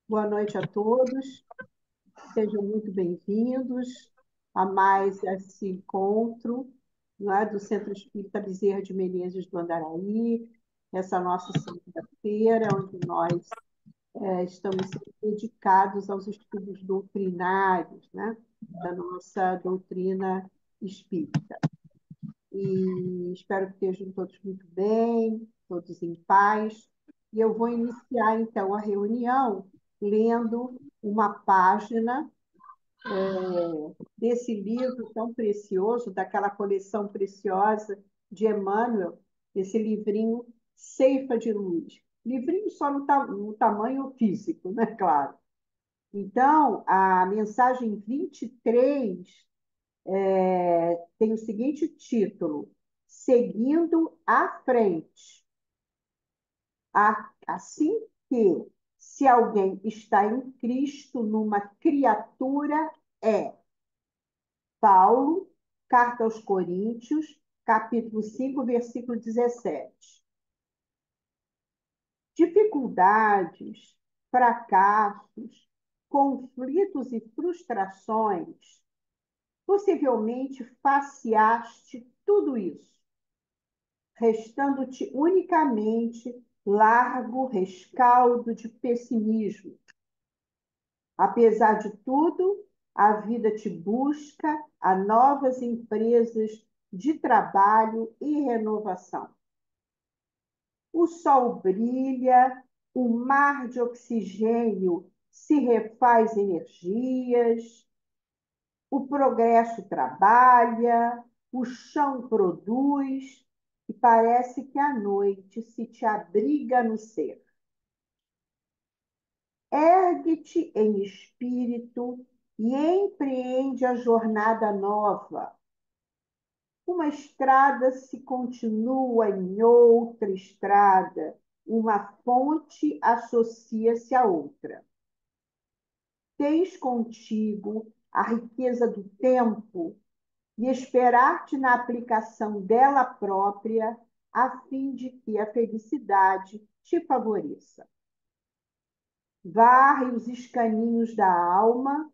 Boa noite a todos, sejam muito bem-vindos a mais esse encontro, não é, do Centro Espírita Bezerra de Menezes do Andaraí, essa nossa segunda-feira, onde nós estamos sempre dedicados aos estudos doutrinários, né, da nossa doutrina espírita. E espero que estejam todos muito bem, todos em paz. E eu vou iniciar, então, a reunião lendo uma página desse livro tão precioso, daquela coleção preciosa de Emmanuel, esse livrinho Ceifa de Luz. Livrinho só no tamanho físico, né? Claro. Então, a mensagem 23 tem o seguinte título: Seguindo à frente. Assim que, se alguém está em Cristo, numa criatura é. Paulo, Carta aos Coríntios, capítulo 5, versículo 17. Dificuldades, fracassos, conflitos e frustrações, possivelmente faceaste tudo isso, restando-te unicamente largo rescaldo de pessimismo. Apesar de tudo, a vida te busca a novas empresas de trabalho e renovação. O sol brilha, o mar de oxigênio se refaz energias, o progresso trabalha, o chão produz, e parece que a noite se te abriga no ser. Ergue-te em espírito e empreende a jornada nova. Uma estrada se continua em outra estrada, uma fonte associa-se a outra. Tens contigo a riqueza do tempo e esperar-te na aplicação dela própria, a fim de que a felicidade te favoreça. Varre os escaninhos da alma,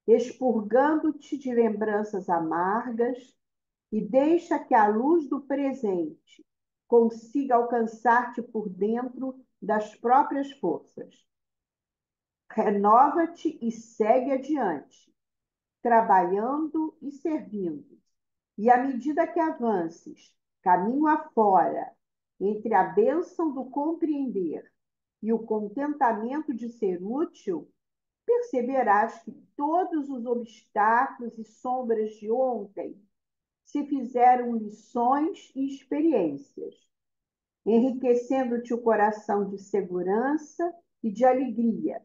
expurgando-te de lembranças amargas, e deixa que a luz do presente consiga alcançar-te por dentro das próprias forças. Renova-te e segue adiante, trabalhando e servindo. E à medida que avances, caminho afora, entre a bênção do compreender e o contentamento de ser útil, perceberás que todos os obstáculos e sombras de ontem se fizeram lições e experiências, enriquecendo-te o coração de segurança e de alegria,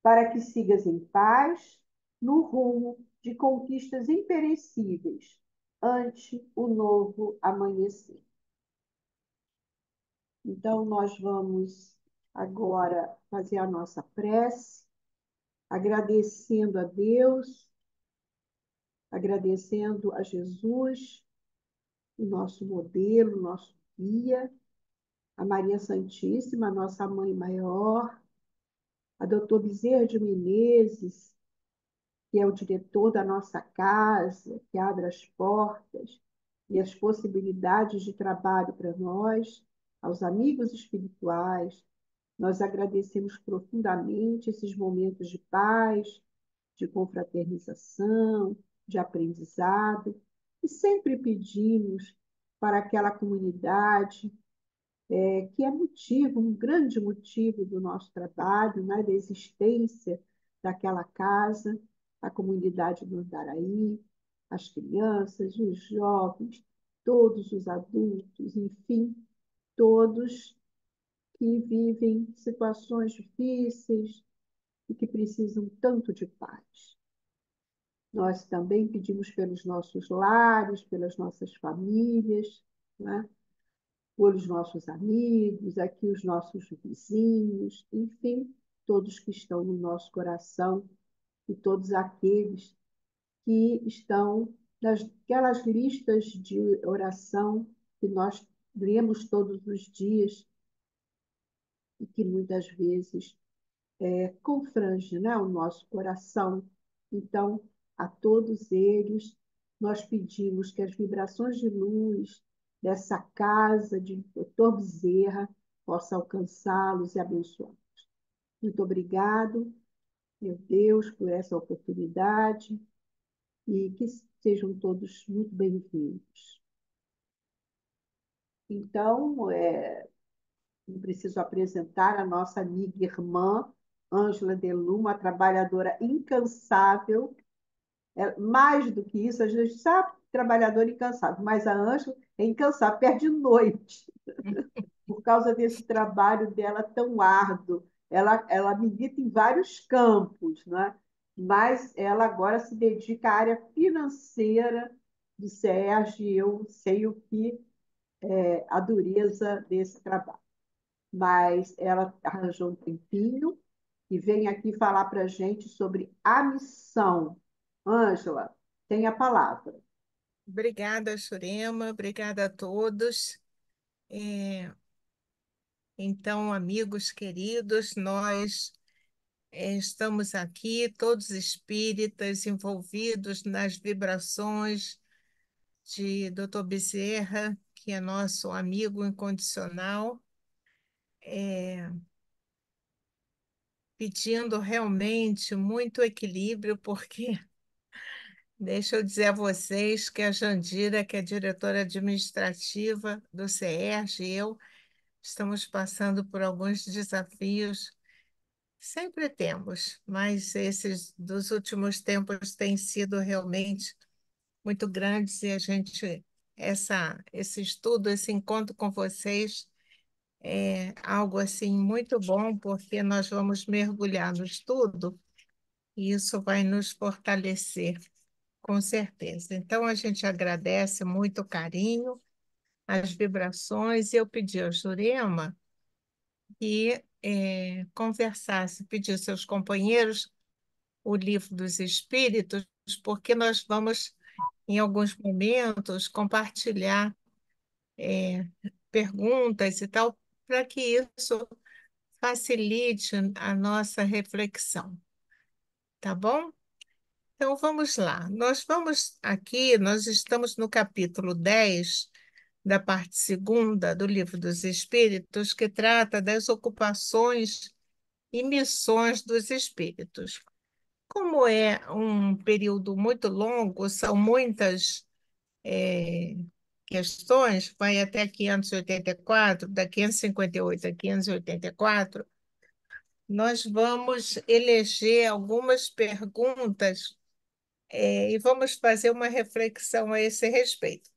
para que sigas em paz no rumo de conquistas imperecíveis ante o novo amanhecer. Então, nós vamos agora fazer a nossa prece, agradecendo a Deus, agradecendo a Jesus, o nosso modelo, o nosso guia, a Maria Santíssima, a nossa Mãe Maior, a doutor Bezerra de Menezes, que é o diretor da nossa casa, que abre as portas e as possibilidades de trabalho para nós, aos amigos espirituais. Nós agradecemos profundamente esses momentos de paz, de confraternização, de aprendizado, e sempre pedimos para aquela comunidade que é motivo, um grande motivo do nosso trabalho, né, da existência daquela casa, a comunidade do Andaraí, as crianças, os jovens, todos os adultos, enfim, todos que vivem situações difíceis e que precisam tanto de paz. Nós também pedimos pelos nossos lares, pelas nossas famílias, né? Pelos nossos amigos, aqui os nossos vizinhos, enfim, todos que estão no nosso coração e todos aqueles que estão naquelas listas de oração que nós lemos todos os dias e que muitas vezes confrange, né, o nosso coração. Então, a todos eles, nós pedimos que as vibrações de luz dessa casa de Dr. Bezerra possa alcançá-los e abençoá-los. Muito obrigado, meu Deus, por essa oportunidade e que sejam todos muito bem-vindos. Então, eu preciso apresentar a nossa amiga e irmã, Ângela Delum, uma trabalhadora incansável. Mais do que isso, a gente sabe trabalhadora incansável, mas a Ângela é incansável, perde noite por causa desse trabalho dela tão árduo. Ela milita em vários campos, né? Mas ela agora se dedica à área financeira do SERJ, e eu sei o que é a dureza desse trabalho. Mas ela arranjou um tempinho e vem aqui falar para a gente sobre a missão. Ângela, tem a palavra. Obrigada, Churema, obrigada a todos. É, então, amigos queridos, nós estamos aqui, todos espíritas, envolvidos nas vibrações de Dr. Bezerra, que é nosso amigo incondicional, é, pedindo realmente muito equilíbrio, porque deixa eu dizer a vocês que a Jandira, que é diretora administrativa do CERJ, e eu estamos passando por alguns desafios, sempre temos, mas esses dos últimos tempos têm sido realmente muito grandes e esse estudo, esse encontro com vocês é algo assim muito bom, porque nós vamos mergulhar no estudo e isso vai nos fortalecer, com certeza. Então, a gente agradece muito o carinho, as vibrações, e eu pedi ao Jurema que conversasse, pedir aos seus companheiros o Livro dos Espíritos, porque nós vamos, em alguns momentos, compartilhar perguntas e tal, para que isso facilite a nossa reflexão, tá bom? Então vamos lá. Nós estamos no capítulo 10 da parte segunda do Livro dos Espíritos, que trata das ocupações e missões dos espíritos. Como é um período muito longo, são muitas eh, questões, vai até 584, da 558 a 584, nós vamos eleger algumas perguntas e vamos fazer uma reflexão a esse respeito.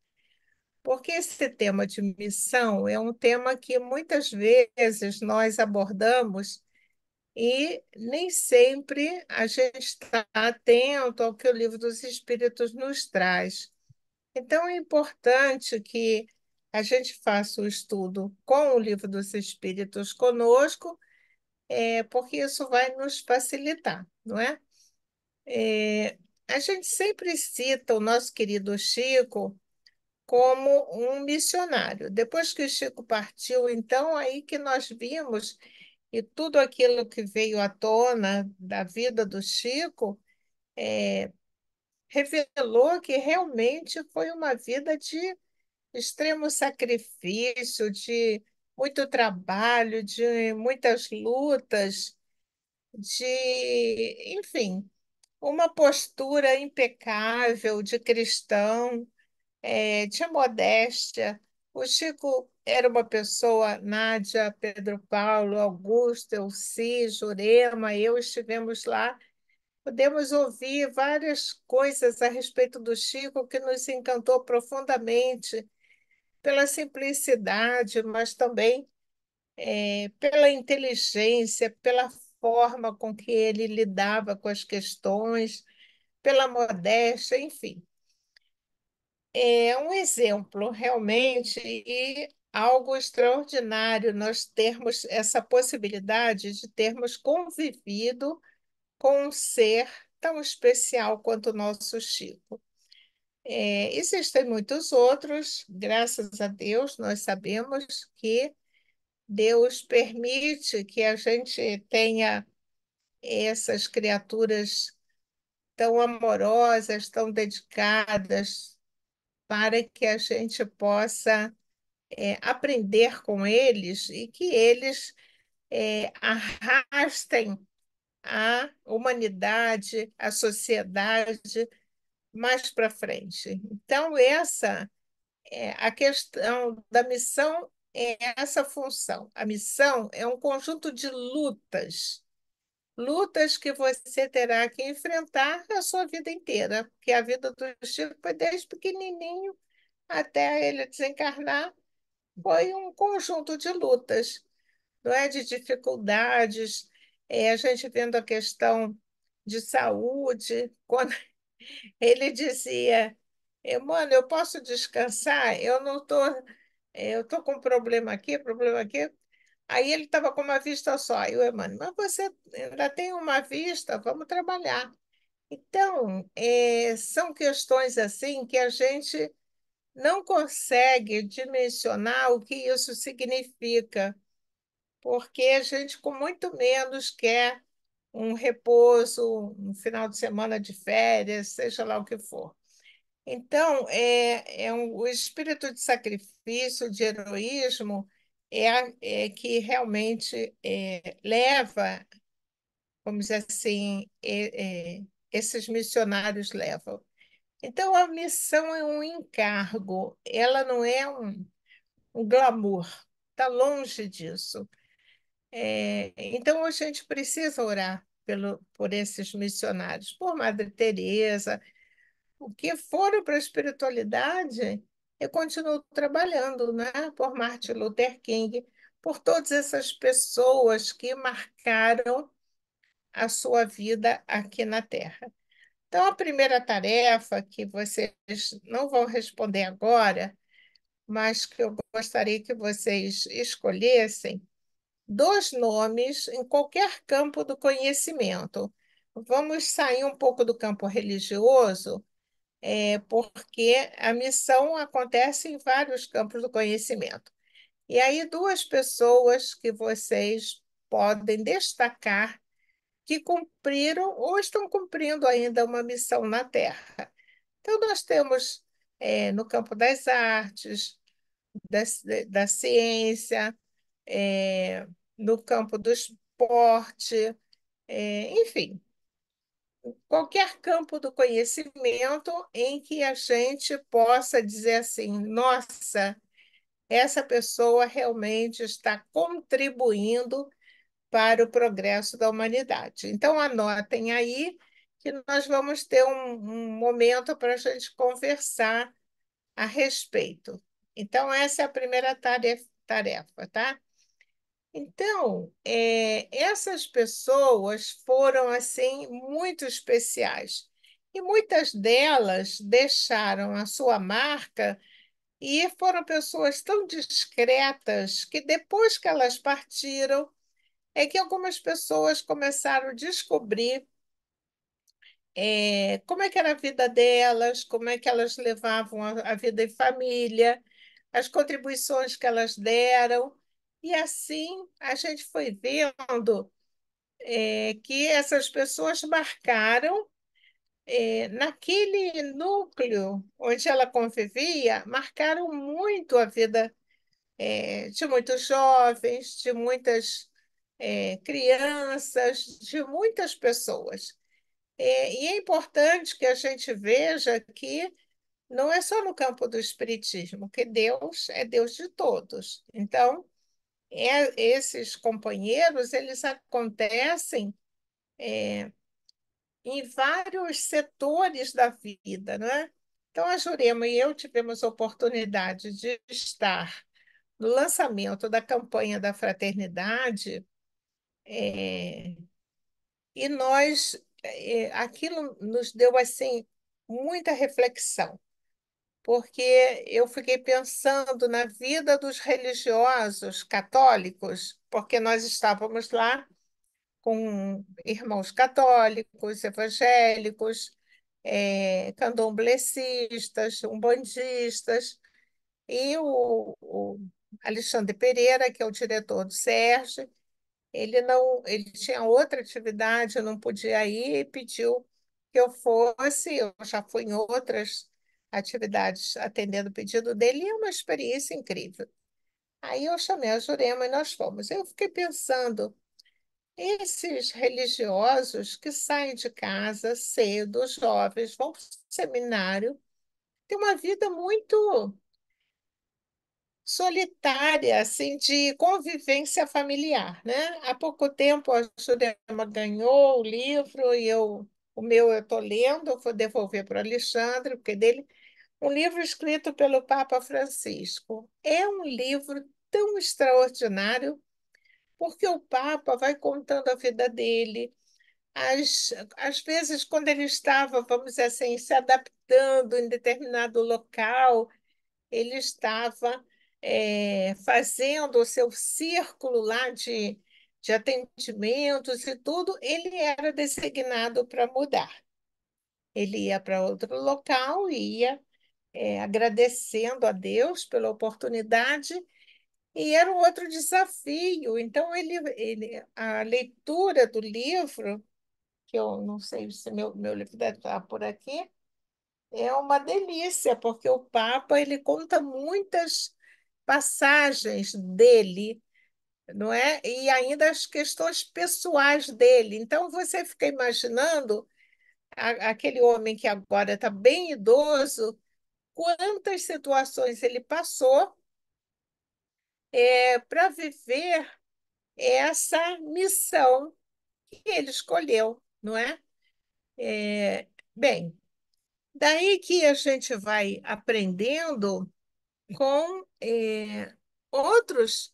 Porque esse tema de missão é um tema que muitas vezes nós abordamos e nem sempre a gente está atento ao que o Livro dos Espíritos nos traz. Então, é importante que a gente faça o estudo com o Livro dos Espíritos conosco, porque isso vai nos facilitar, não é? A gente sempre cita o nosso querido Chico como um missionário. Depois que o Chico partiu, então, aí que nós vimos e tudo aquilo que veio à tona da vida do Chico revelou que realmente foi uma vida de extremo sacrifício, de muito trabalho, de muitas lutas, enfim, uma postura impecável de cristão, de modéstia. O Chico era uma pessoa, Nádia, Pedro Paulo, Augusto, Elci, Jurema, eu estivemos lá. Podemos ouvir várias coisas a respeito do Chico que nos encantou profundamente pela simplicidade, mas também pela inteligência, pela forma com que ele lidava com as questões, pela modéstia, enfim. É um exemplo, realmente, e algo extraordinário nós termos essa possibilidade de termos convivido com um ser tão especial quanto o nosso Chico. Existem muitos outros, graças a Deus, nós sabemos que Deus permite que a gente tenha essas criaturas tão amorosas, tão dedicadas, para que a gente possa aprender com eles e que eles arrastem a humanidade, a sociedade mais para frente. Então, essa a questão da missão é essa função. A missão é um conjunto de lutas, lutas que você terá que enfrentar a sua vida inteira, porque a vida do Chico foi desde pequenininho até ele desencarnar, foi um conjunto de lutas, não é, de dificuldades, a gente vendo a questão de saúde, quando ele dizia, mano, eu posso descansar? Eu tô com problema aqui, problema aqui. Aí ele estava com uma vista só. Aí o Emmanuel, mas você ainda tem uma vista, vamos trabalhar. Então, são questões assim que a gente não consegue dimensionar o que isso significa, porque a gente, com muito menos, quer um repouso, um final de semana de férias, seja lá o que for. Então, o espírito de sacrifício, de heroísmo, é que realmente leva, vamos dizer assim, esses missionários levam. Então, a missão é um encargo, ela não é um glamour, está longe disso. Então, a gente precisa orar por esses missionários, por Madre Teresa, o que foram para a espiritualidade, eu continuo trabalhando, né? Por Martin Luther King, por todas essas pessoas que marcaram a sua vida aqui na Terra. Então, a primeira tarefa, que vocês não vão responder agora, mas que eu gostaria que vocês escolhessem, dois nomes em qualquer campo do conhecimento. Vamos sair um pouco do campo religioso, porque a missão acontece em vários campos do conhecimento. E aí, duas pessoas que vocês podem destacar que cumpriram ou estão cumprindo ainda uma missão na Terra. Então, nós temos no campo das artes, da, da ciência, no campo do esporte, enfim, qualquer campo do conhecimento em que a gente possa dizer assim: nossa, essa pessoa realmente está contribuindo para o progresso da humanidade. Então, anotem aí que nós vamos ter um momento para a gente conversar a respeito. Então, essa é a primeira tarefa, tá? Então, essas pessoas foram assim muito especiais e muitas delas deixaram a sua marca e foram pessoas tão discretas que depois que elas partiram é que algumas pessoas começaram a descobrir como é que era a vida delas, como é que elas levavam a vida em família, as contribuições que elas deram. E assim a gente foi vendo que essas pessoas marcaram, naquele núcleo onde ela convivia, marcaram muito a vida de muitos jovens, de muitas crianças, de muitas pessoas. E é importante que a gente veja que não é só no campo do espiritismo, que Deus é Deus de todos. Então, esses companheiros, eles acontecem em vários setores da vida, né? Então, a Jurema e eu tivemos a oportunidade de estar no lançamento da campanha da fraternidade, e aquilo nos deu assim muita reflexão, porque eu fiquei pensando na vida dos religiosos católicos, porque nós estávamos lá com irmãos católicos, evangélicos, candomblecistas, umbandistas, e o Alexandre Pereira, que é o diretor do SERJ, ele tinha outra atividade, eu não podia ir e pediu que eu fosse. Eu já fui em outras atividades atendendo o pedido dele, e é uma experiência incrível. Aí eu chamei a Jurema e nós fomos. Eu fiquei pensando, esses religiosos que saem de casa cedo, jovens, vão para o seminário, têm uma vida muito solitária, assim, de convivência familiar, né? Há pouco tempo a Jurema ganhou o livro e o meu eu estou lendo, eu vou devolver para o Alexandre, porque dele, um livro escrito pelo Papa Francisco. É um livro tão extraordinário, porque o Papa vai contando a vida dele, às vezes, quando ele estava, vamos dizer assim, se adaptando em determinado local, ele estava fazendo o seu círculo lá de atendimentos e tudo, ele era designado para mudar. Ele ia para outro local, ia agradecendo a Deus pela oportunidade, e era um outro desafio. Então, a leitura do livro, que eu não sei se meu livro deve estar por aqui, é uma delícia, porque o Papa ele conta muitas passagens dele, não é? E ainda as questões pessoais dele. Então você fica imaginando aquele homem que agora está bem idoso, quantas situações ele passou para viver essa missão que ele escolheu, não é? Bem, daí que a gente vai aprendendo com outros.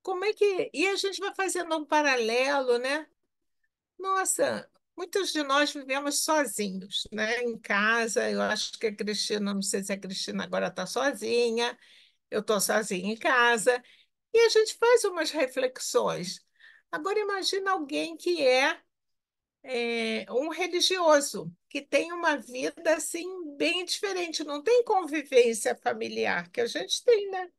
Como é que. E a gente vai fazendo um paralelo, né? Nossa, muitos de nós vivemos sozinhos, né? Em casa. Eu acho que a Cristina, não sei se a Cristina agora está sozinha, eu estou sozinha em casa, e a gente faz umas reflexões. Agora, imagina alguém que é um religioso, que tem uma vida assim bem diferente, não tem convivência familiar, que a gente tem, né?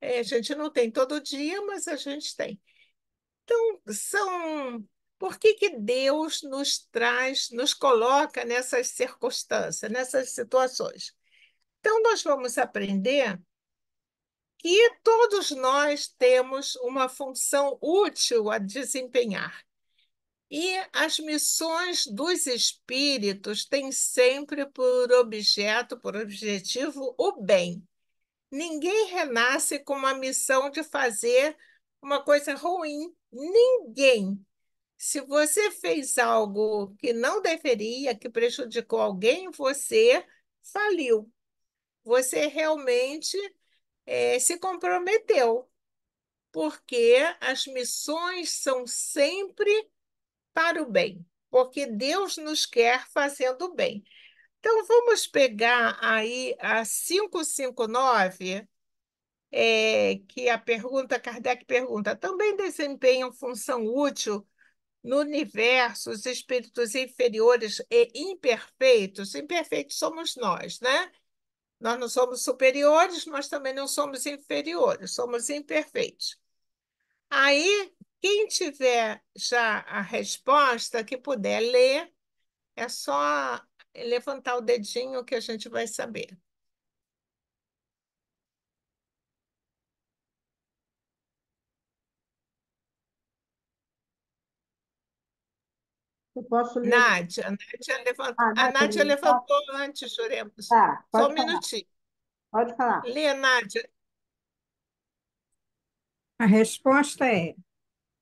A gente não tem todo dia, mas a gente tem. São. Por que que Deus nos traz, nos coloca nessas circunstâncias, nessas situações? Então, nós vamos aprender que todos nós temos uma função útil a desempenhar. E as missões dos espíritos têm sempre por objeto, por objetivo, o bem. Ninguém renasce com uma missão de fazer uma coisa ruim. Ninguém. Se você fez algo que não deveria, que prejudicou alguém, você faliu. Você realmente se comprometeu, porque as missões são sempre para o bem, porque Deus nos quer fazendo o bem. Então, vamos pegar aí a 559, que a pergunta, Kardec pergunta, também desempenham função útil no universo os espíritos inferiores e imperfeitos? Imperfeitos somos nós, né? Nós não somos superiores, mas também não somos inferiores, somos imperfeitos. Aí, quem tiver já a resposta, que puder ler, é só levantar o dedinho que a gente vai saber. Eu posso ler. A Nádia Nathalie, levantou antes, Juremos. tá, Só pode um falar, minutinho. pode falar. Lê, Nádia. A resposta é: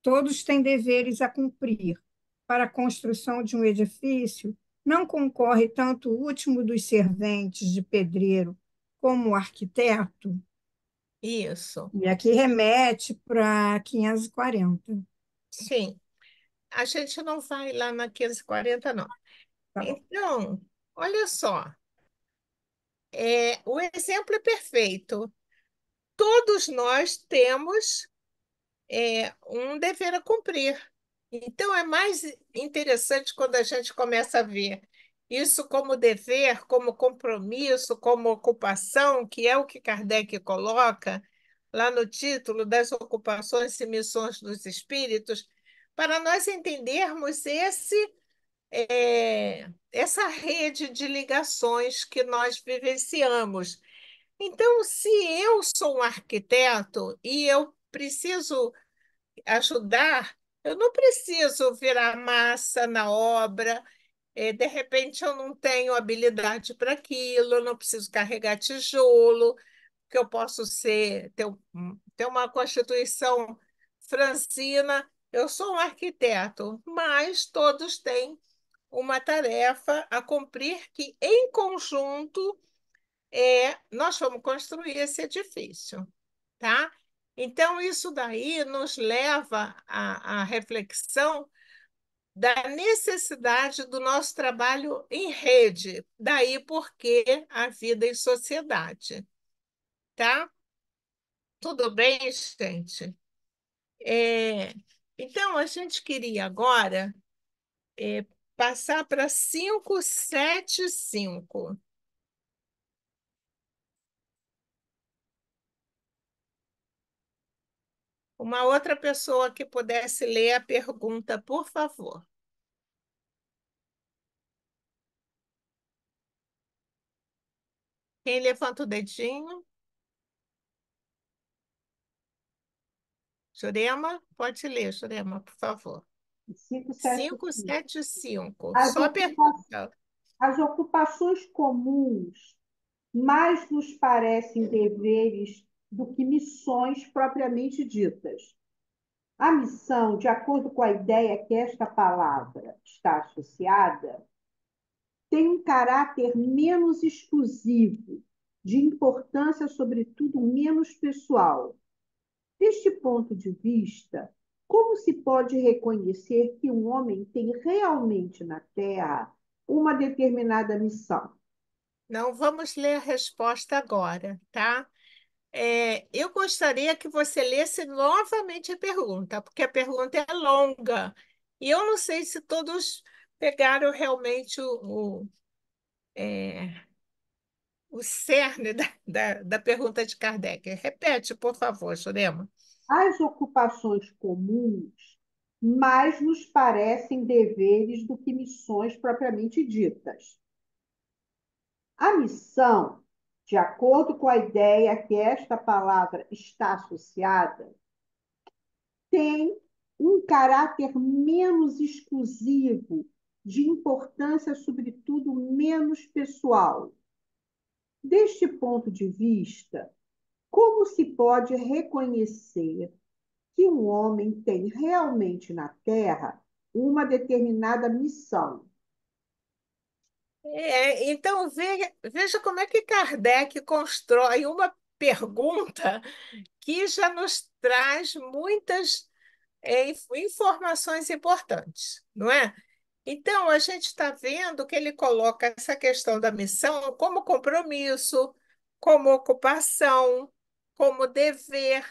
todos têm deveres a cumprir. Para a construção de um edifício, não concorre tanto o último dos serventes de pedreiro como o arquiteto? Isso. E aqui remete para 540. Sim. A gente não vai lá na 540, não. Tá bom. Então, olha só, o exemplo é perfeito. Todos nós temos um dever a cumprir. Então, é mais interessante quando a gente começa a ver isso como dever, como compromisso, como ocupação, que é o que Kardec coloca. lá no título das ocupações e missões dos espíritos, para nós entendermos essa rede de ligações que nós vivenciamos. Então, se eu sou um arquiteto e eu preciso ajudar, eu não preciso virar massa na obra, de repente eu não tenho habilidade para aquilo, eu não preciso carregar tijolo, que eu posso ter uma constituição franzina. Eu sou um arquiteto, mas todos têm uma tarefa a cumprir que, em conjunto, nós vamos construir esse edifício, tá? Então, isso daí nos leva à reflexão da necessidade do nosso trabalho em rede, daí porque a vida em sociedade, tá? Tudo bem, gente? É, então, a gente queria agora é, passar para 575. Uma outra pessoa que pudesse ler a pergunta, por favor. Quem levanta o dedinho? Jurema, pode ler, Jurema, por favor. 575. 575. As Só ocupa- pergunta. as ocupações comuns mais nos parecem deveres do que missões propriamente ditas. A missão, de acordo com a ideia que esta palavra está associada, tem um caráter menos exclusivo, de importância, sobretudo, menos pessoal. Deste ponto de vista, como se pode reconhecer que um homem tem realmente na Terra uma determinada missão? Não vamos ler a resposta agora, tá? Eu gostaria que você lesse novamente a pergunta, porque a pergunta é longa. E eu não sei se todos pegaram realmente o cerne da pergunta de Kardec. Repete, por favor, Jurema. As ocupações comuns mais nos parecem deveres do que missões propriamente ditas. A missão, de acordo com a ideia que esta palavra está associada, tem um caráter menos exclusivo, de importância, sobretudo, menos pessoal. Deste ponto de vista, como se pode reconhecer que um homem tem realmente na Terra uma determinada missão? Então, veja como é que Kardec constrói uma pergunta que já nos traz muitas informações importantes, não é? Então, a gente está vendo que ele coloca essa questão da missão como compromisso, como ocupação, como dever.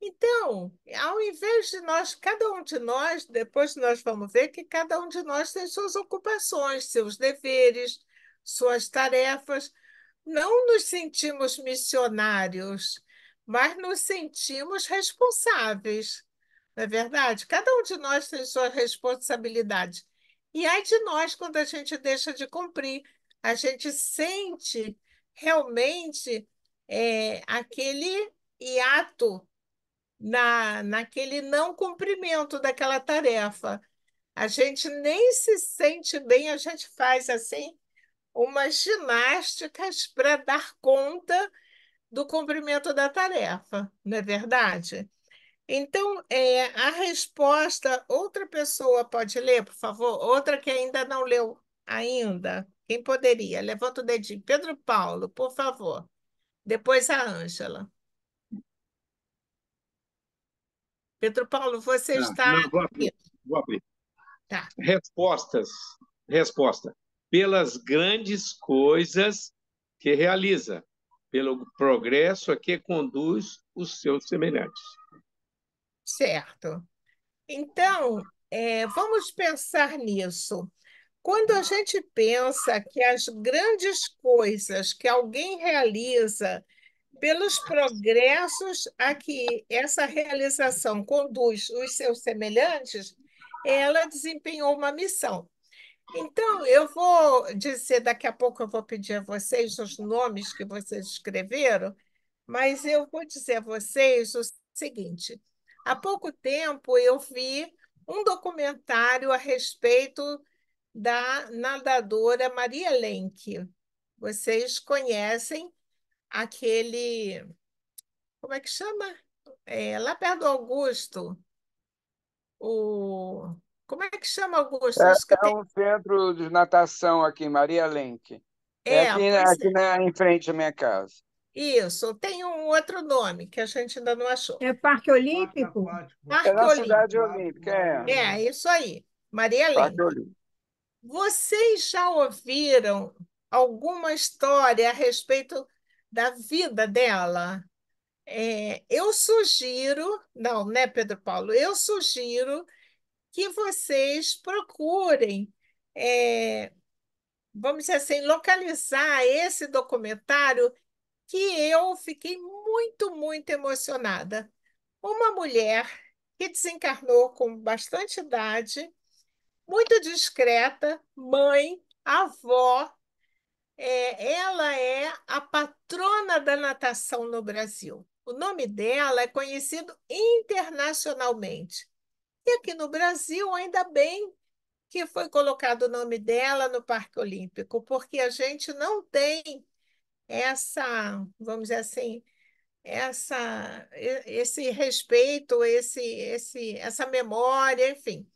Então, ao invés de nós, cada um de nós, depois nós vamos ver que cada um de nós tem suas ocupações, seus deveres, suas tarefas. Não nos sentimos missionários, mas nos sentimos responsáveis. Não é verdade? Cada um de nós tem sua responsabilidade. E ai de nós quando a gente deixa de cumprir. A gente sente realmente aquele hiato naquele não cumprimento daquela tarefa. A gente nem se sente bem, a gente faz assim umas ginásticas para dar conta do cumprimento da tarefa, não é verdade? Então, a resposta, outra pessoa pode ler, por favor? Outra que ainda não leu ainda. Quem poderia? Levanta o dedinho. Pedro Paulo, por favor. Depois a Ângela. Pedro Paulo, você Tá, está não, vou abrir, aqui. vou abrir. Tá. Respostas. Resposta. Pelas grandes coisas que realiza, pelo progresso a que conduz os seus semelhantes. Certo. Então, vamos pensar nisso. Quando a gente pensa que as grandes coisas que alguém realiza pelos progressos a que essa realização conduz os seus semelhantes, ela desempenhou uma missão. Então, eu vou dizer, daqui a pouco eu vou pedir a vocês os nomes que vocês escreveram, mas eu vou dizer a vocês o seguinte: há pouco tempo eu vi um documentário a respeito da nadadora Maria Lenk. Vocês conhecem aquele, como é que chama? Lá perto do Augusto, o, como é que chama Augusto? Acho que É tem, um centro de natação aqui em Maria Lenk. É pois aqui em frente à minha casa. isso, tem um outro nome que a gente ainda não achou. É Parque Olímpico? É Parque na Cidade Olímpico. Olímpica, Isso aí, Maria Parque Lenk. Olímpico. Vocês já ouviram alguma história a respeito da vida dela? Eu sugiro, não, né, Pedro Paulo? Eu sugiro que vocês procurem, é, vamos dizer assim, localizar esse documentário que eu fiquei muito, muito emocionada. Uma mulher que desencarnou com bastante idade, muito discreta, mãe, avó. Ela é a patrona da natação no Brasil. O nome dela é conhecido internacionalmente. E aqui no Brasil, ainda bem que foi colocado o nome dela no Parque Olímpico, porque a gente não tem essa, vamos dizer assim, esse respeito, essa memória, enfim.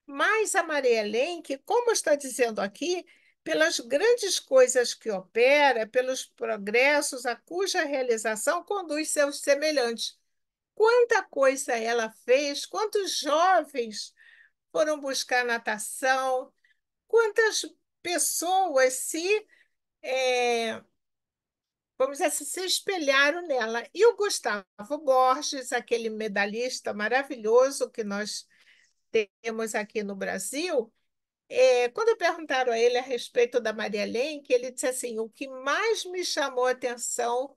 Mas a Maria Lenk, como está dizendo aqui, pelas grandes coisas que opera, pelos progressos a cuja realização conduz seus semelhantes. Quanta coisa ela fez, quantos jovens foram buscar natação, quantas pessoas eh, vamos dizer assim, se espelharam nela. E o Gustavo Borges, aquele medalhista maravilhoso que nós temos aqui no Brasil, quando perguntaram a ele a respeito da Maria Lenk, ele disse assim: o que mais me chamou a atenção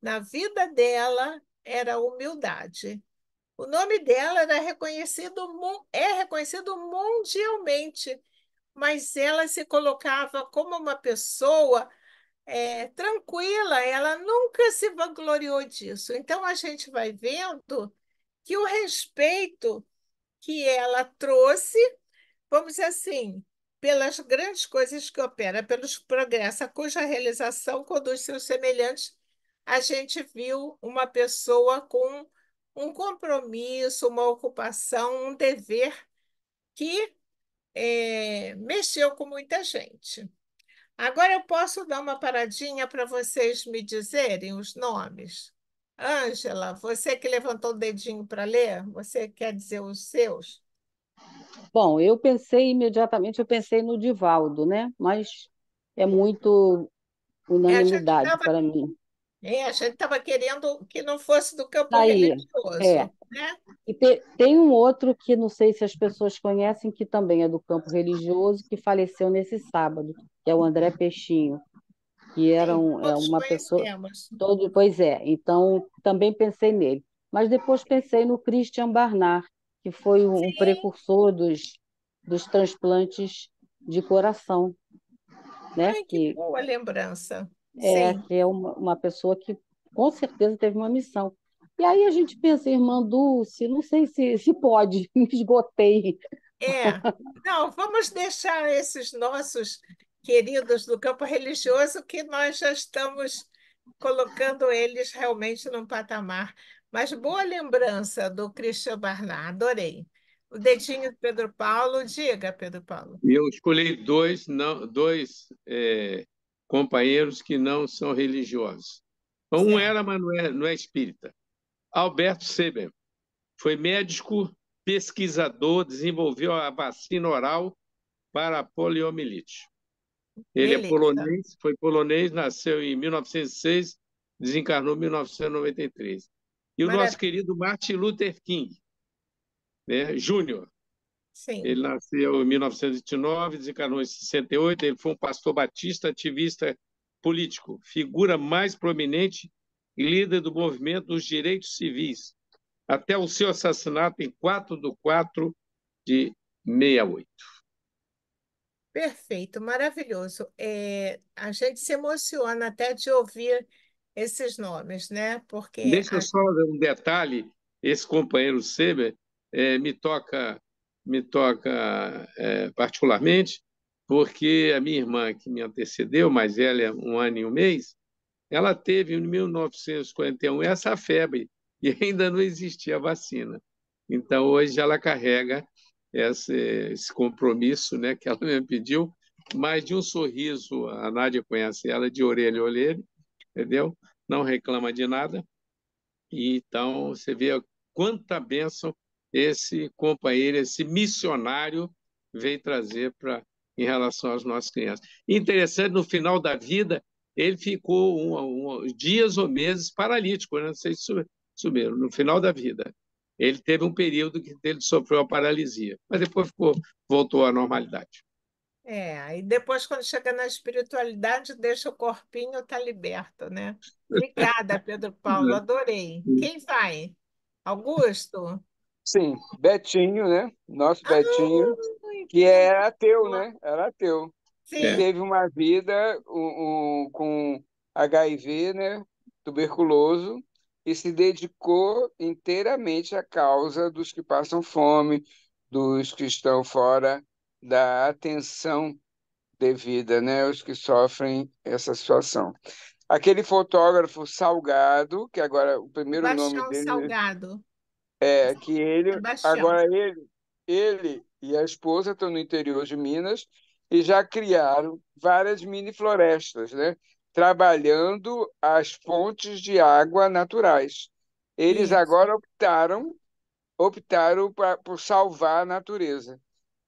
na vida dela era a humildade. O nome dela era é reconhecido mundialmente, mas ela se colocava como uma pessoa tranquila, ela nunca se vangloriou disso. Então a gente vai vendo que o respeito que ela trouxe, vamos dizer assim, pelas grandes coisas que opera, pelos progressos, a cuja realização conduz seus semelhantes, a gente viu uma pessoa com um compromisso, uma ocupação, um dever que mexeu com muita gente. Agora eu posso dar uma paradinha para vocês me dizerem os nomes. Ângela, você que levantou o dedinho para ler, você quer dizer os seus? Bom, eu pensei imediatamente, eu pensei no Divaldo, né? Mas é muito A gente unanimidade estava para mim. a gente estava querendo que não fosse do campo Tá aí, é. religioso, né? E tem um outro que não sei se as pessoas conhecem, que também é do campo religioso, que faleceu nesse sábado, que é o André Peixinho, que era Sim, todos uma pessoa. conhecemos. Pois é, então também pensei nele. Mas depois pensei no Christian Barnard, que foi um Sim, precursor dos transplantes de coração, né? ai, que boa lembrança. Sim, Que é uma pessoa que com certeza teve uma missão. E aí a gente pensa, irmã Dulce, não sei se pode, me esgotei. é. Não, vamos deixar esses nossos queridos do campo religioso que nós já estamos colocando eles realmente num patamar. Mas boa lembrança do Christian Barnard, adorei. O dedinho do Pedro Paulo, diga, Pedro Paulo. Eu escolhi dois companheiros que não são religiosos. Um Certo. era, mas não é espírita. Alberto Seber foi médico, pesquisador, desenvolveu a vacina oral para a poliomielite. Ele é Beleza. polonês, foi polonês, nasceu em 1906, desencarnou em 1993. E o nosso Maravilha. querido Martin Luther King, né, Júnior. Sim, Ele nasceu em 1929, desencarnou em 68. Ele foi um pastor batista, ativista político, figura mais prominente e líder do movimento dos direitos civis, até o seu assassinato em 4/4/68. Perfeito, maravilhoso. A gente se emociona até de ouvir esses nomes, né? Porque Deixa só um detalhe, esse companheiro Seber me toca particularmente, porque a minha irmã, que me antecedeu, mais velha, 1 ano e 1 mês, ela teve em 1941 essa febre e ainda não existia vacina. Então, hoje ela carrega esse compromisso, né, que ela me pediu, mas de um sorriso, a Nádia conhece ela, de orelha a orelha, entendeu? Não reclama de nada. E então, você vê quanta bênção esse companheiro, esse missionário veio trazer em relação às nossas crianças. Interessante, no final da vida, ele ficou dias ou meses paralítico, né? Não sei se souberam, no final da vida. Ele teve um período que ele sofreu a paralisia, mas depois voltou à normalidade. aí depois, quando chega na espiritualidade, deixa o corpinho, tá liberto, né? Obrigada, Pedro Paulo, adorei. Quem vai? Augusto? Sim, Betinho, né? Nosso Betinho, Ai, que que era ateu, legal. né? Era ateu. E Sim, teve uma vida com HIV, né? Tuberculoso, e se dedicou inteiramente à causa dos que passam fome, dos que estão fora da atenção devida, né? Os que sofrem essa situação. Aquele fotógrafo Salgado, que agora o primeiro nome Sebastião dele Salgado. que ele, Sebastião. agora ele e a esposa estão no interior de Minas e já criaram várias mini florestas, né? Trabalhando as fontes de água naturais. Eles Isso, agora optaram por salvar a natureza.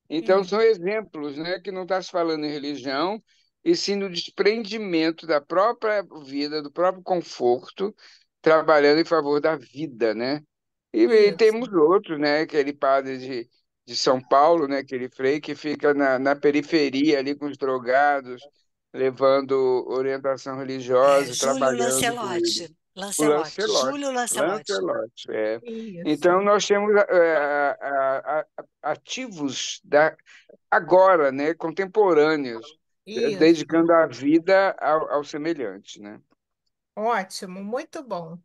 Então, é, são exemplos, né, que não está se falando em religião, e sim no desprendimento da própria vida, do próprio conforto, trabalhando em favor da vida, né? E isso, temos outros, né? Aquele padre de São Paulo, né? Aquele frei que fica na periferia ali com os drogados, levando orientação religiosa, Júlio trabalhando com eles. Lancelotti. O Lancelotti. Lancelotti. Júlio Lancelotti. Lancelotti, é. Então, isso, nós temos ativos agora, né, contemporâneos, isso. dedicando a vida ao semelhante, né? Ótimo, muito bom.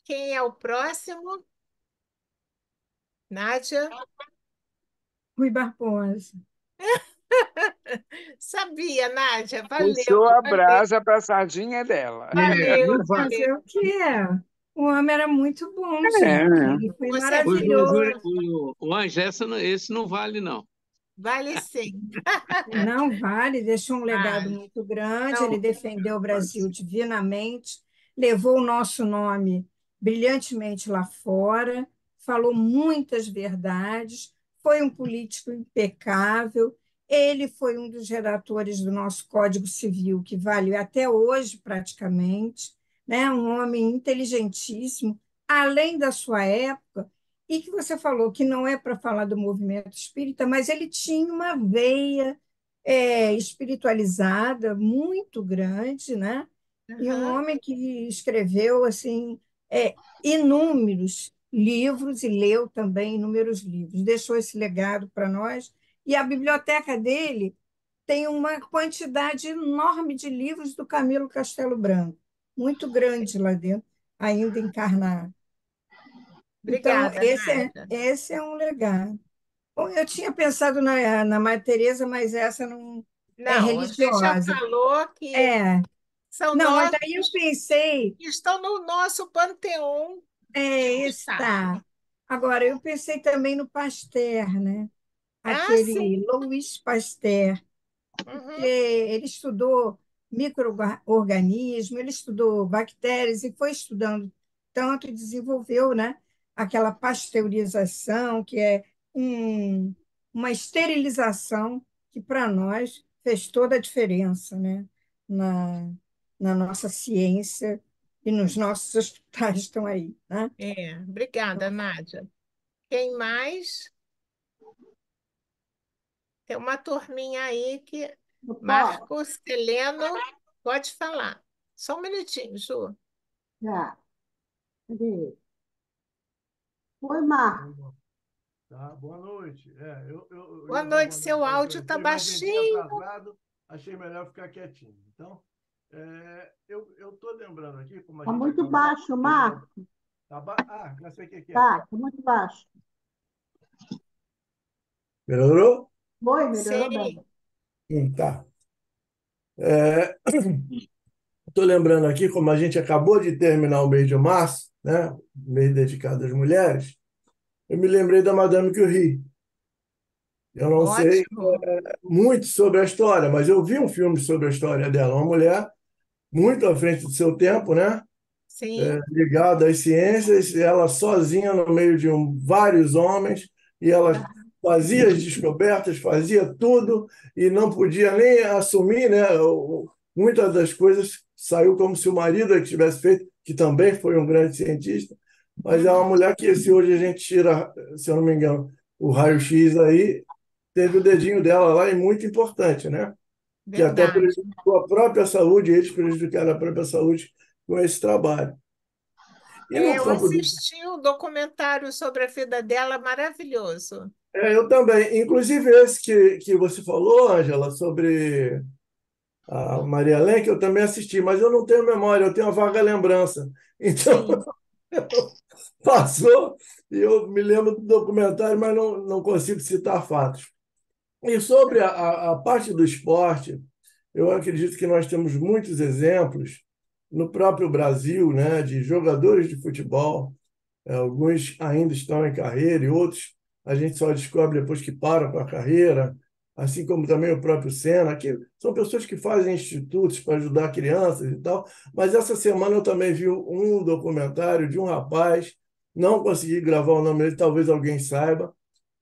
Quem é o próximo? Nádia? Rui Barbosa. Sabia, Nádia. Valeu, Puxou a valeu, brasa para a sardinha dela. valeu, Não vai. valeu. Fazer o quê? O homem era muito bom, gente. É. Ele foi Você maravilhoso. O Anjo, esse não vale, não. vale sim. Não vale, deixou um legado Vale. muito grande. Ele Então, defendeu o Brasil divinamente, levou o nosso nome brilhantemente lá fora, falou muitas verdades, foi um político impecável. Ele foi um dos redatores do nosso Código Civil, que vale até hoje praticamente, né? Um homem inteligentíssimo, além da sua época, e que você falou que não é para falar do movimento espírita, mas ele tinha uma veia espiritualizada muito grande, né? E um aham, homem que escreveu assim inúmeros livros e leu também inúmeros livros, deixou esse legado para nós. E a biblioteca dele tem uma quantidade enorme de livros do Camilo Castelo Branco, muito grande lá dentro, ainda encarnado. Então, obrigada, Nádia. esse é um legado. Bom, eu tinha pensado na Maria Teresa, mas essa não é Não, você já religiosa. falou que É, são não, mas nossos, daí eu pensei, que estão no nosso panteão de destaque. está. Agora, eu pensei também no Pasteur, né? Ah, sim. Aquele Louis Pasteur, porque Uhum. ele estudou micro-organismos, ele estudou bactérias e foi estudando tanto e desenvolveu, né, aquela pasteurização, que é um, uma esterilização que para nós fez toda a diferença, né, na, na nossa ciência e nos nossos hospitais estão aí, né? Obrigada, Nádia. Quem mais? Tem uma turminha aí que. Eu posso? Marcos Heleno, pode falar. Só um minutinho, Ju. Já. Cadê ele? Oi, Marco. Tá, boa noite. Eu Boa ia dar noite, boa noite seu para a áudio doutora está Esther, mas entrei baixinho. atrasado, achei melhor ficar quietinho. Então, eu estou lembrando aqui, como a Está gente muito acabou de baixo, terminar. Marco. Já sei o que é. Tá muito baixo. Melhorou? Oi, melhorou Sim, bem. Tá. Estou lembrando aqui, como a gente acabou de terminar o mês de março, né? Mês dedicado às mulheres, eu me lembrei da Madame Curie. Eu não sei ótimo. muito sobre a história, mas eu vi um filme sobre a história dela. Uma mulher muito à frente do seu tempo, né? Sim, Ligada às ciências, ela sozinha no meio de vários homens, e ela fazia as descobertas, fazia tudo, e não podia nem assumir, né? Muitas das coisas saiu como se o marido a tivesse feito, que também foi um grande cientista, mas é uma uhum, mulher que, se hoje a gente tira, se eu não me engano, o raio-x aí, teve o dedinho dela lá e muito importante, né? Que até verdade. prejudicou a própria saúde, eles prejudicaram a própria saúde com esse trabalho. E no Eu campo do. assisti um documentário sobre a vida dela maravilhoso. Eu também. Inclusive, esse que você falou, Ângela, sobre a Maria Lenk, eu também assisti, mas eu não tenho memória, eu tenho uma vaga lembrança. Então, Sim, passou e eu me lembro do documentário, mas não consigo citar fatos. E sobre a parte do esporte, eu acredito que nós temos muitos exemplos no próprio Brasil, né, de jogadores de futebol. Alguns ainda estão em carreira e outros a gente só descobre depois que param com a carreira, assim como também o próprio Senna, que são pessoas que fazem institutos para ajudar crianças e tal. Mas essa semana eu também vi um documentário de um rapaz, não consegui gravar o nome dele, talvez alguém saiba,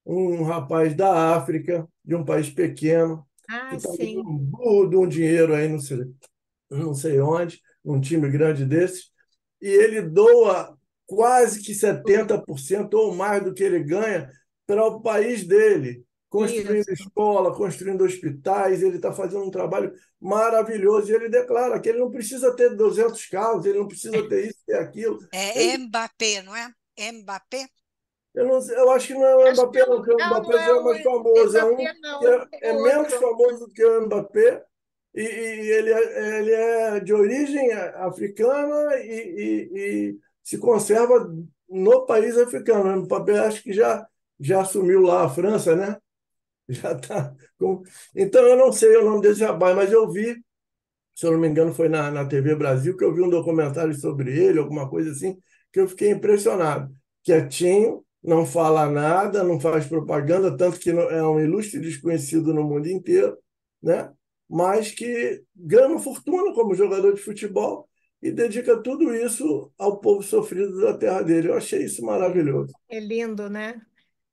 um rapaz da África, de um país pequeno, que ah, está ganhando sim, um burro de um dinheiro aí, não sei onde, um time grande desses, e ele doa quase que 70% ou mais do que ele ganha para o país dele, construindo isso. escola, construindo hospitais. Ele está fazendo um trabalho maravilhoso. E ele declara que ele não precisa ter 200 carros, ele não precisa ter isso, ter aquilo. É Mbappé, não é? Mbappé? Eu, não, eu acho que não é o Acho que Mbappé, não, porque o não, não Mbappé é já é o mais famoso. É um Mbappé, que não, é é menos outro. famoso do que o Mbappé, e ele é de origem africana e se conserva no país africano. O Mbappé acho que já assumiu lá a França, né? Já tá com... Então, eu não sei o nome desse rapaz, mas eu vi, se eu não me engano, foi na TV Brasil, que eu vi um documentário sobre ele, alguma coisa assim, que eu fiquei impressionado. Quietinho, não fala nada, não faz propaganda, tanto que é um ilustre desconhecido no mundo inteiro, né? Mas que ganha uma fortuna como jogador de futebol e dedica tudo isso ao povo sofrido da terra dele. Eu achei isso maravilhoso. É lindo, né?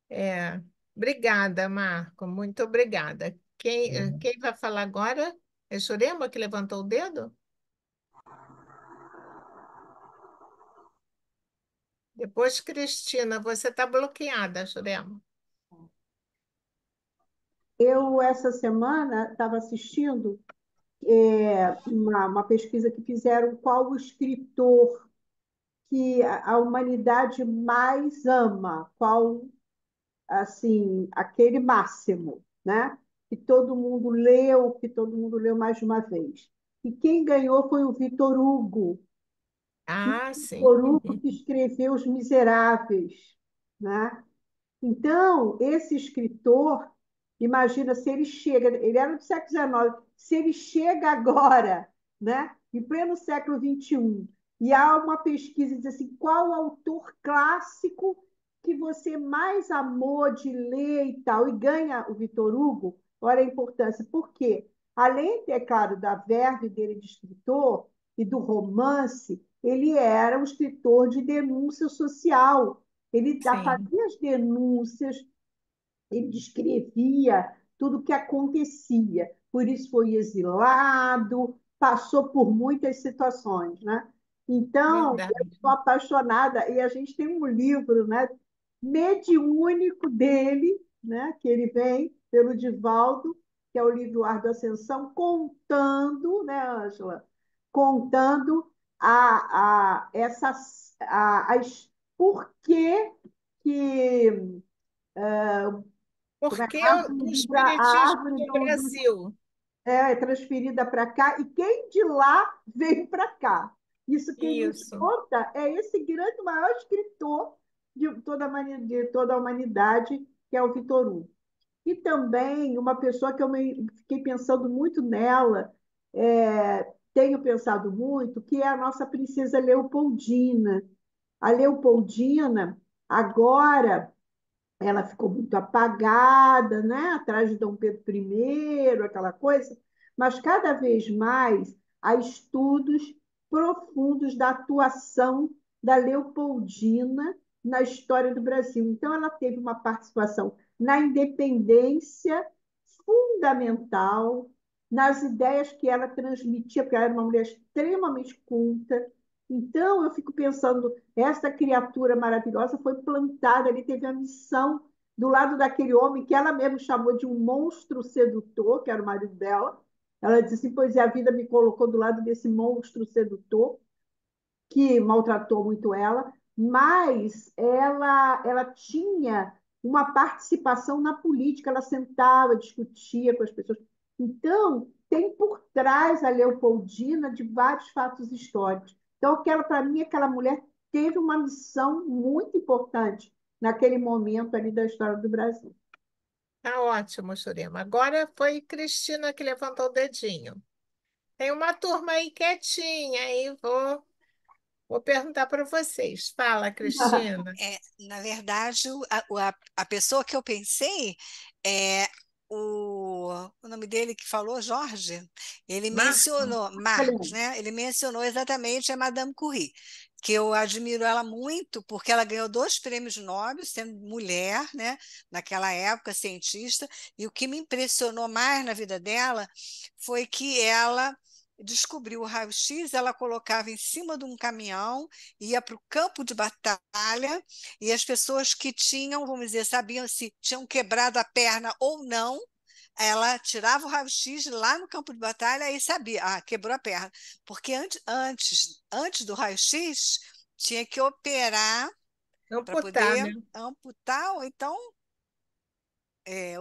É. Obrigada, Marco, muito obrigada. Quem vai falar agora? É Jurema que levantou o dedo? Depois, Cristina, você está bloqueada, Jurema. Eu, essa semana, estava assistindo uma pesquisa que fizeram qual o escritor que a humanidade mais ama, qual, assim, aquele máximo, né? Que todo mundo leu mais de uma vez. E quem ganhou foi o Victor Hugo. Ah, sim. Victor Hugo que escreveu Os Miseráveis, né? Então, esse escritor, imagina se ele chega, ele era do século XIX, se ele chega agora, né, em pleno século XXI, e há uma pesquisa que diz assim, qual o autor clássico que você mais amou de ler e tal, e ganha o Victor Hugo, olha a importância, por quê? Além, é claro, da verve dele de escritor e do romance, ele era um escritor de denúncia social, ele Sim, fazia as denúncias, ele descrevia tudo o que acontecia. Por isso foi exilado, passou por muitas situações, né? Então, eu verdade. sou apaixonada e a gente tem um livro, né, mediúnico dele, né, que ele vem pelo Divaldo, que é o livro Ar da Ascensão, contando, né, Ângela, contando essa por que que como é, Porque a o árvore, a espiritismo árvore no Brasil. é transferida para cá e quem de lá veio para cá. Isso quem nos Isso. conta é esse grande, maior escritor de toda a humanidade, que é o Vitor Hugo. E também uma pessoa que fiquei pensando muito nela, tenho pensado muito, que é a nossa princesa Leopoldina. A Leopoldina, agora, ela ficou muito apagada, né? Atrás de Dom Pedro I, aquela coisa, mas cada vez mais há estudos profundos da atuação da Leopoldina na história do Brasil. Então, ela teve uma participação na independência fundamental, nas ideias que ela transmitia, porque ela era uma mulher extremamente culta. Então, eu fico pensando, essa criatura maravilhosa foi plantada, ele teve a missão do lado daquele homem que ela mesma chamou de um monstro sedutor, que era o marido dela. Ela disse assim, pois é, a vida me colocou do lado desse monstro sedutor, que maltratou muito ela, mas ela tinha uma participação na política, ela sentava, discutia com as pessoas. Então, tem por trás a Leopoldina de vários fatos históricos. Então, aquela, para mim, aquela mulher teve uma missão muito importante naquele momento ali da história do Brasil. Tá ótimo, Jurema. Agora foi Cristina que levantou o dedinho. Tem uma turma aí quietinha, aí vou perguntar para vocês. Fala, Cristina. Na verdade, a pessoa que eu pensei é o nome dele que falou, Jorge, ele Marco, mencionou, Marcos, né? Ele mencionou exatamente a Madame Curie, que eu admiro ela muito, porque ela ganhou 2 prêmios Nobel, sendo mulher, né? Naquela época, cientista, e o que me impressionou mais na vida dela foi que ela descobriu o raio-x, ela colocava em cima de um caminhão, ia para o campo de batalha, e as pessoas que tinham, vamos dizer, sabiam se tinham quebrado a perna ou não, ela tirava o raio-x lá no campo de batalha e sabia, quebrou a perna. Porque antes do raio-x, tinha que operar para Amputar, poder né? amputar, ou então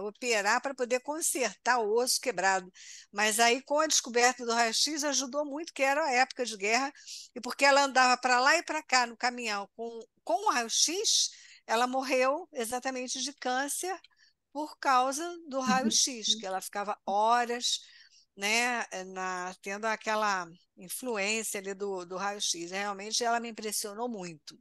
operar para poder consertar o osso quebrado. Mas aí, com a descoberta do raio-x, ajudou muito, que era a época de guerra, e porque ela andava para lá e para cá no caminhão com o raio-x, ela morreu exatamente de câncer por causa do raio-x, que ela ficava horas, né, tendo aquela influência ali do raio-x. Realmente ela me impressionou muito.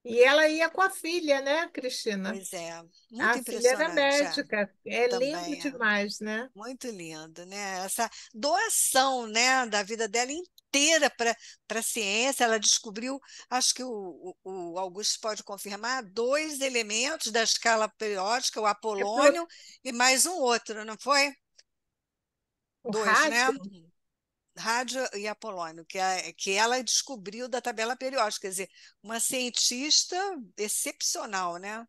E ela ia com a filha, né, Cristina? Pois é, muito A filha era impressionante, médica. É lindo também. demais, né? Muito lindo, né? Essa doação, né, da vida dela inteira para a ciência. Ela descobriu, acho que o Augusto pode confirmar, 2 elementos da escala periódica, o É pelo apolônio e mais um outro, não foi? o 2, né? rádio. Rádio e apolônio, que ela descobriu da tabela periódica, quer dizer, uma cientista excepcional, né?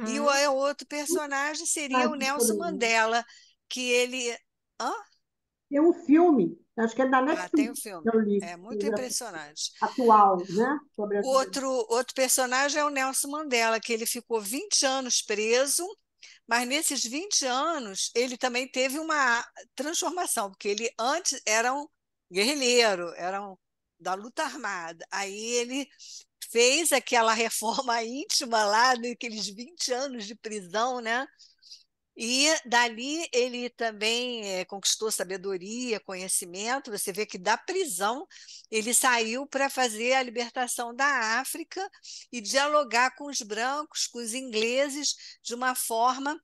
E Uhum. o outro personagem seria o Mas, Nelson Mandela, que ele. Hã? tem um filme, acho que é da Tem o Netflix, que filme. eu li, É muito impressionante. atual, né? Sobre a O vida dele. outro personagem é o Nelson Mandela, que ele ficou 20 anos preso, mas nesses 20 anos ele também teve uma transformação, porque ele antes era um guerrilheiro, da luta armada. Aí ele fez aquela reforma íntima lá, naqueles 20 anos de prisão, né? E dali ele também conquistou sabedoria, conhecimento. Você vê que da prisão ele saiu para fazer a libertação da África e dialogar com os brancos, com os ingleses, de uma forma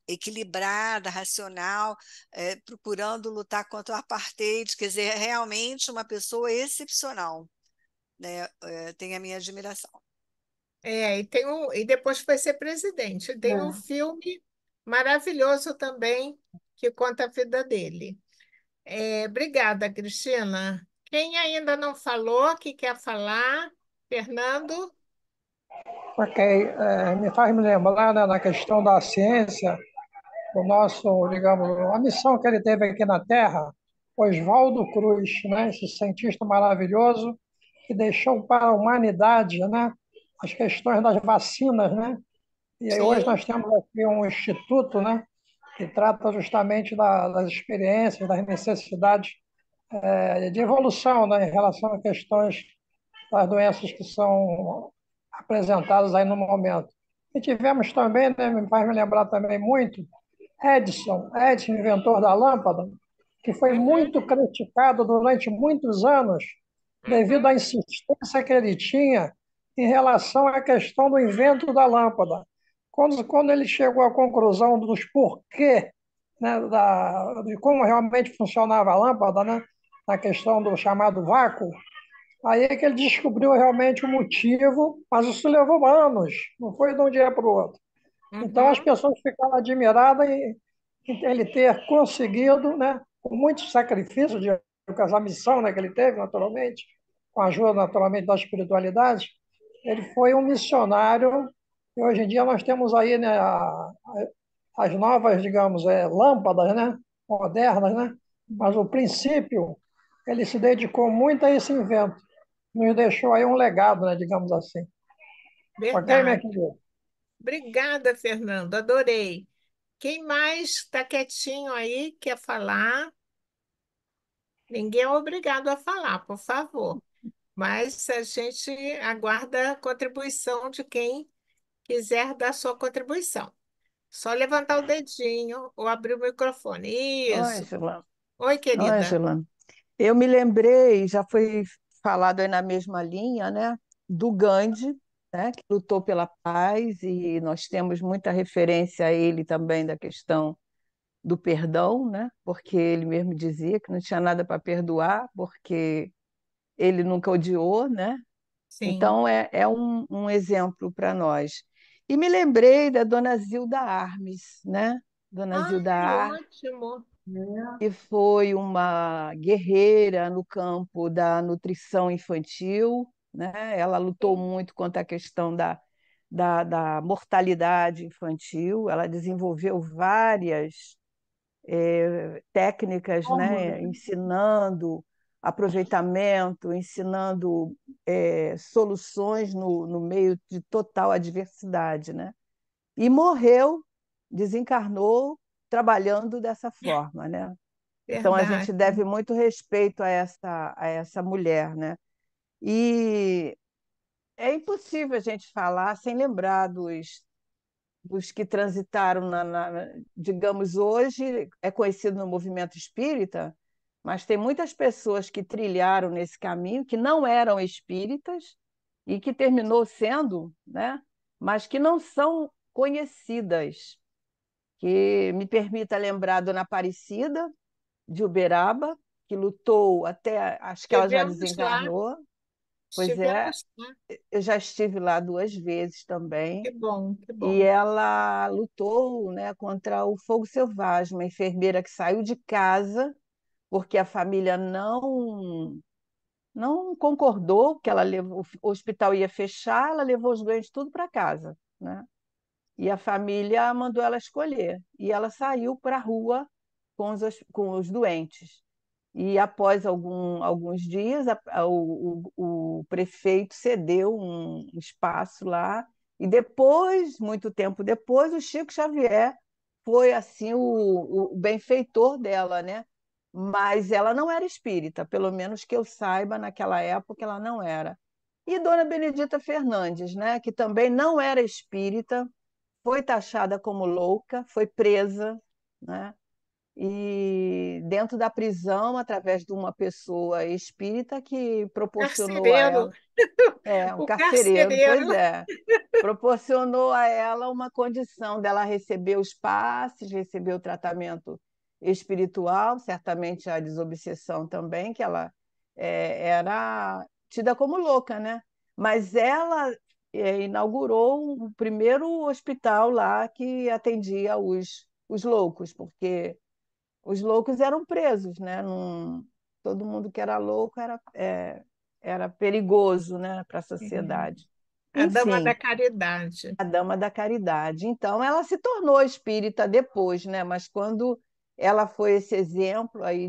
equilibrada, racional, procurando lutar contra o apartheid. Quer dizer, é realmente uma pessoa excepcional, né? Tem a minha admiração. E depois foi ser presidente. Tem um É. filme maravilhoso também que conta a vida dele. Obrigada, Cristina. Quem ainda não falou, que quer falar? Fernando? Ok, me faz me lembrar, né, na questão da ciência, o nosso, digamos, a missão que ele teve aqui na Terra, Oswaldo Cruz, né, esse cientista maravilhoso, que deixou para a humanidade, né, as questões das vacinas, né? E aí hoje Sim, nós temos aqui um instituto, né, que trata justamente das experiências, das necessidades de evolução, né, em relação a questões das doenças que são apresentadas aí no momento. E tivemos também, né, me faz me lembrar também muito, Edison, inventor da lâmpada, que foi uhum, muito criticado durante muitos anos devido uhum, à insistência que ele tinha em relação à questão do invento da lâmpada. Quando ele chegou à conclusão dos porquê, né, de como realmente funcionava a lâmpada, né, na questão do chamado vácuo, aí é que ele descobriu realmente o motivo, mas isso levou anos, não foi de um dia para o outro. Então as uhum. pessoas ficaram admiradas em ele ter conseguido, né, com muito sacrifício, de a missão, né, que ele teve, naturalmente, com a ajuda, naturalmente, da espiritualidade, ele foi um missionário, e hoje em dia nós temos aí, né, as novas, digamos, lâmpadas, né, modernas, né, mas o princípio, ele se dedicou muito a esse invento, nos deixou aí um legado, né, digamos assim. Ok, minha Verdade. querida? Obrigada, Fernando. Adorei. Quem mais está quietinho aí, quer falar? Ninguém é obrigado a falar, por favor. Mas a gente aguarda a contribuição de quem quiser dar sua contribuição. Só levantar o dedinho ou abrir o microfone. Isso. Ângela, Oi, querida. Ângela, eu me lembrei, já foi falado aí na mesma linha, né, do Gandhi, né, que lutou pela paz, e nós temos muita referência a ele também da questão do perdão, né, porque ele mesmo dizia que não tinha nada para perdoar, porque ele nunca odiou, né? Sim. Então é um exemplo para nós. E me lembrei da Dona Zilda Armes, né? Dona Zilda Ai, Armes, ótimo. que foi uma guerreira no campo da nutrição infantil, né? Ela lutou Sim. muito contra a questão da mortalidade infantil. Ela desenvolveu várias técnicas, Fórmula. né? Ensinando aproveitamento, ensinando soluções no meio de total adversidade, né? E morreu, desencarnou, trabalhando dessa forma, né? Então a gente Verdade. deve muito respeito a essa mulher, né? E é impossível a gente falar sem lembrar dos que transitaram digamos, hoje é conhecido no movimento espírita, mas tem muitas pessoas que trilharam nesse caminho que não eram espíritas e que terminou sendo, né? Mas que não são conhecidas. Que me permita lembrar a Dona Aparecida de Uberaba, que lutou até, acho que ela já Estivemos lá. desencarnou. Pois é, Estivemos lá. eu já estive lá 2 vezes Que também. bom, que E bom. ela lutou, né, contra o fogo selvagem, uma enfermeira que saiu de casa porque a família não concordou que ela levou, o hospital ia fechar, ela levou os doentes tudo para casa, né? E a família mandou ela escolher. E ela saiu para a rua com os doentes. E após alguns dias, o prefeito cedeu um espaço lá, e depois, muito tempo depois, o Chico Xavier foi assim o benfeitor dela, né? Mas ela não era espírita, pelo menos que eu saiba, naquela época ela não era. E Dona Benedita Fernandes, né, que também não era espírita, foi taxada como louca, foi presa, né? E dentro da prisão, através de uma pessoa espírita que proporcionou a Carcereiro, ela, um o carcereiro, carcereiro. pois é, proporcionou a ela uma condição dela receber os passes, receber o tratamento espiritual, certamente a desobsessão também, que ela era tida como louca, né? Mas ela inaugurou o primeiro hospital lá que atendia os loucos, porque os loucos eram presos, né? Todo mundo que era louco era perigoso, né, para a Sim. sociedade. A dama da Enfim, caridade. a Dama da Caridade. Então, ela se tornou espírita depois, né? Mas quando ela foi esse exemplo aí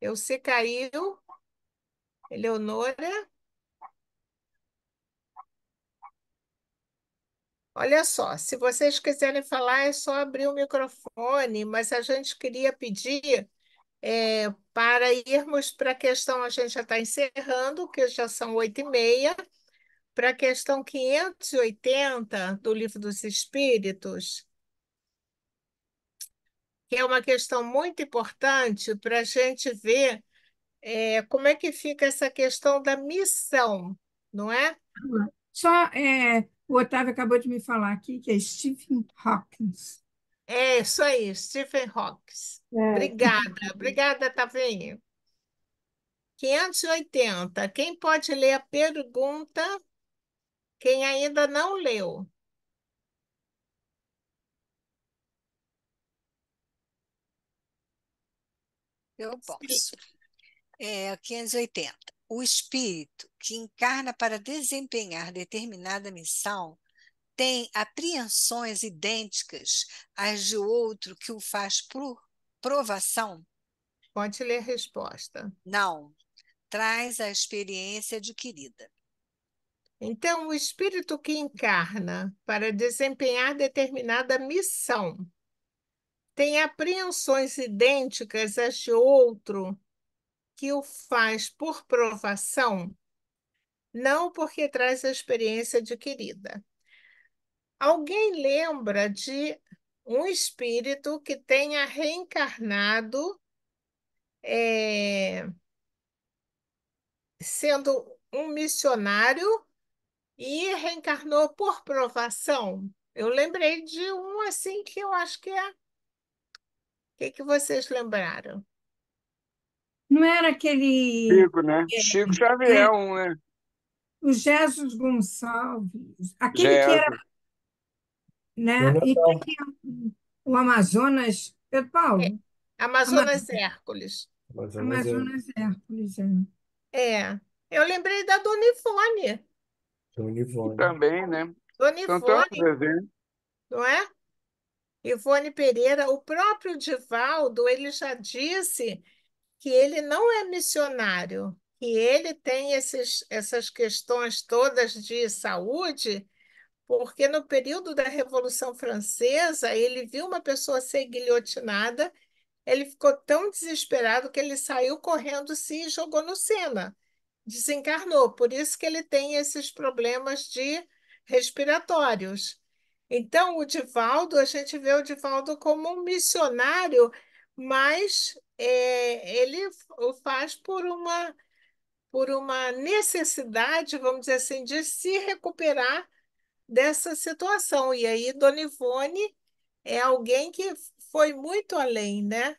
Elci caiu. Eleonora. Olha só, se vocês quiserem falar, é só abrir o microfone, mas a gente queria pedir para irmos para a questão, a gente já está encerrando, que já são 8h30, para a questão 580 do Livro dos Espíritos, que é uma questão muito importante para a gente ver como é que fica essa questão da missão, não é? Só o Otávio acabou de me falar aqui que é Stephen Hawking. É isso aí, Stephen Hawking. Obrigada, Tavinho. 580. Quem pode ler a pergunta? Quem ainda não leu. Eu posso. 580. O espírito que encarna para desempenhar determinada missão tem apreensões idênticas às de outro que o faz por provação? Pode ler a resposta. Não. Traz a experiência adquirida. Então, o espírito que encarna para desempenhar determinada missão tem apreensões idênticas às de outro que o faz por provação, não porque traz a experiência adquirida. Alguém lembra de um espírito que tenha reencarnado sendo um missionário e reencarnou por provação? Eu lembrei de um assim que eu acho que é. O que vocês lembraram? Não era aquele. Chico, né? Chico Xavier, né? O Jesus Gonçalves, aquele que era, Jesus. né? E tinha o Amazonas, Pedro Paulo. Amazonas Hércules. Amazonas Hércules, Eu lembrei da Dona Ivone. Dona Ivone. Também, né? Dona São tantos Ivone, exemplos. não é? Ivone Pereira, o próprio Divaldo, ele já disse que ele não é missionário, que ele tem essas questões todas de saúde, porque no período da Revolução Francesa, ele viu uma pessoa ser guilhotinada, ele ficou tão desesperado que ele saiu correndo, se jogou no Sena, desencarnou. Por isso que ele tem esses problemas de respiratórios. Então, o Divaldo, a gente vê o Divaldo como um missionário, mas ele o faz por uma necessidade, vamos dizer assim, de se recuperar dessa situação. E aí, Dona Ivone é alguém que foi muito além, né?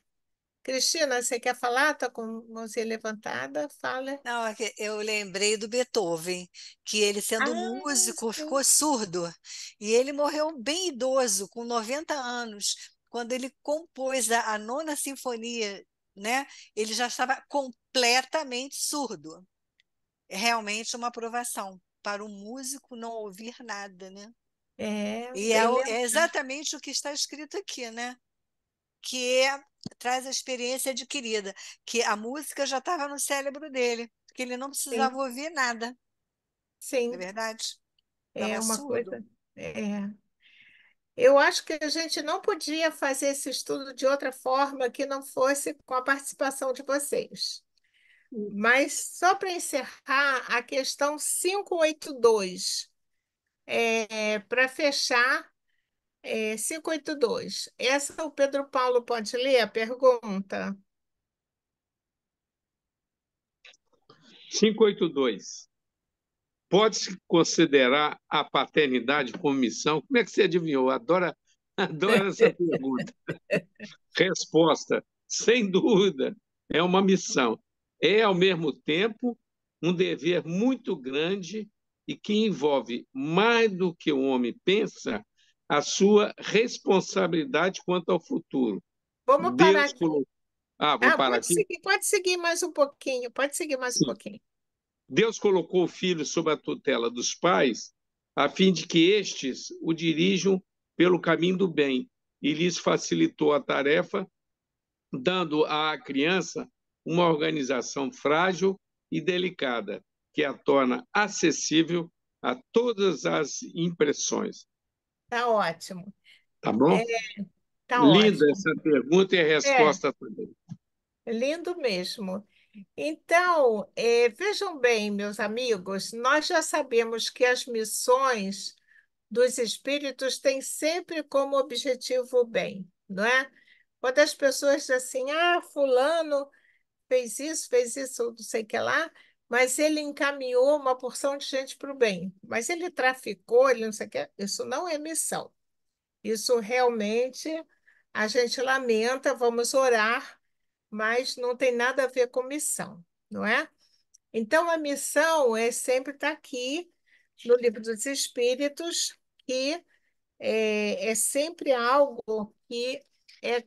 Cristina, você quer falar? Está com a mãozinha levantada? Fala. Não, é que eu lembrei do Beethoven, que ele, sendo músico, ficou surdo. E ele morreu bem idoso, com 90 anos. Quando ele compôs a Nona Sinfonia, né, ele já estava completamente surdo. É realmente uma provação para o músico não ouvir nada, né? E Bem é lembrado. exatamente o que está escrito aqui, né? Traz a experiência adquirida, que a música já estava no cérebro dele, que ele não precisava Sim, ouvir nada, não é sim, verdade? é Estava uma surdo. coisa. Eu acho que a gente não podia fazer esse estudo de outra forma que não fosse com a participação de vocês. Mas só para encerrar, a questão 582, para fechar, 582. Essa o Pedro Paulo pode ler a pergunta? 582. Pode-se considerar a paternidade como missão? Como é que você adivinhou? Adoro essa pergunta. Resposta: sem dúvida, é uma missão. É, ao mesmo tempo, um dever muito grande e que envolve, mais do que o homem pensa, a sua responsabilidade quanto ao futuro. Vamos parar Deus aqui. colocou. Vamos parar aqui? Pode seguir mais um pouquinho, pode seguir mais um pouquinho. Deus colocou o filho sob a tutela dos pais, a fim de que estes o dirijam pelo caminho do bem, e lhes facilitou a tarefa, dando à criança uma organização frágil e delicada, que a torna acessível a todas as impressões. Tá ótimo. Tá bom? É, tá Linda ótimo. essa pergunta e a É, resposta também. lindo mesmo. Então, vejam bem, meus amigos, nós já sabemos que as missões dos espíritos têm sempre como objetivo o bem, não é? Quando as pessoas dizem assim, fulano fez isso, não sei o que lá, mas ele encaminhou uma porção de gente para o bem, mas ele traficou, ele não sei o que, isso não é missão. Isso realmente a gente lamenta, vamos orar, mas não tem nada a ver com missão, não é? Então, a missão é sempre estar aqui no Livro dos Espíritos, que é sempre algo que é,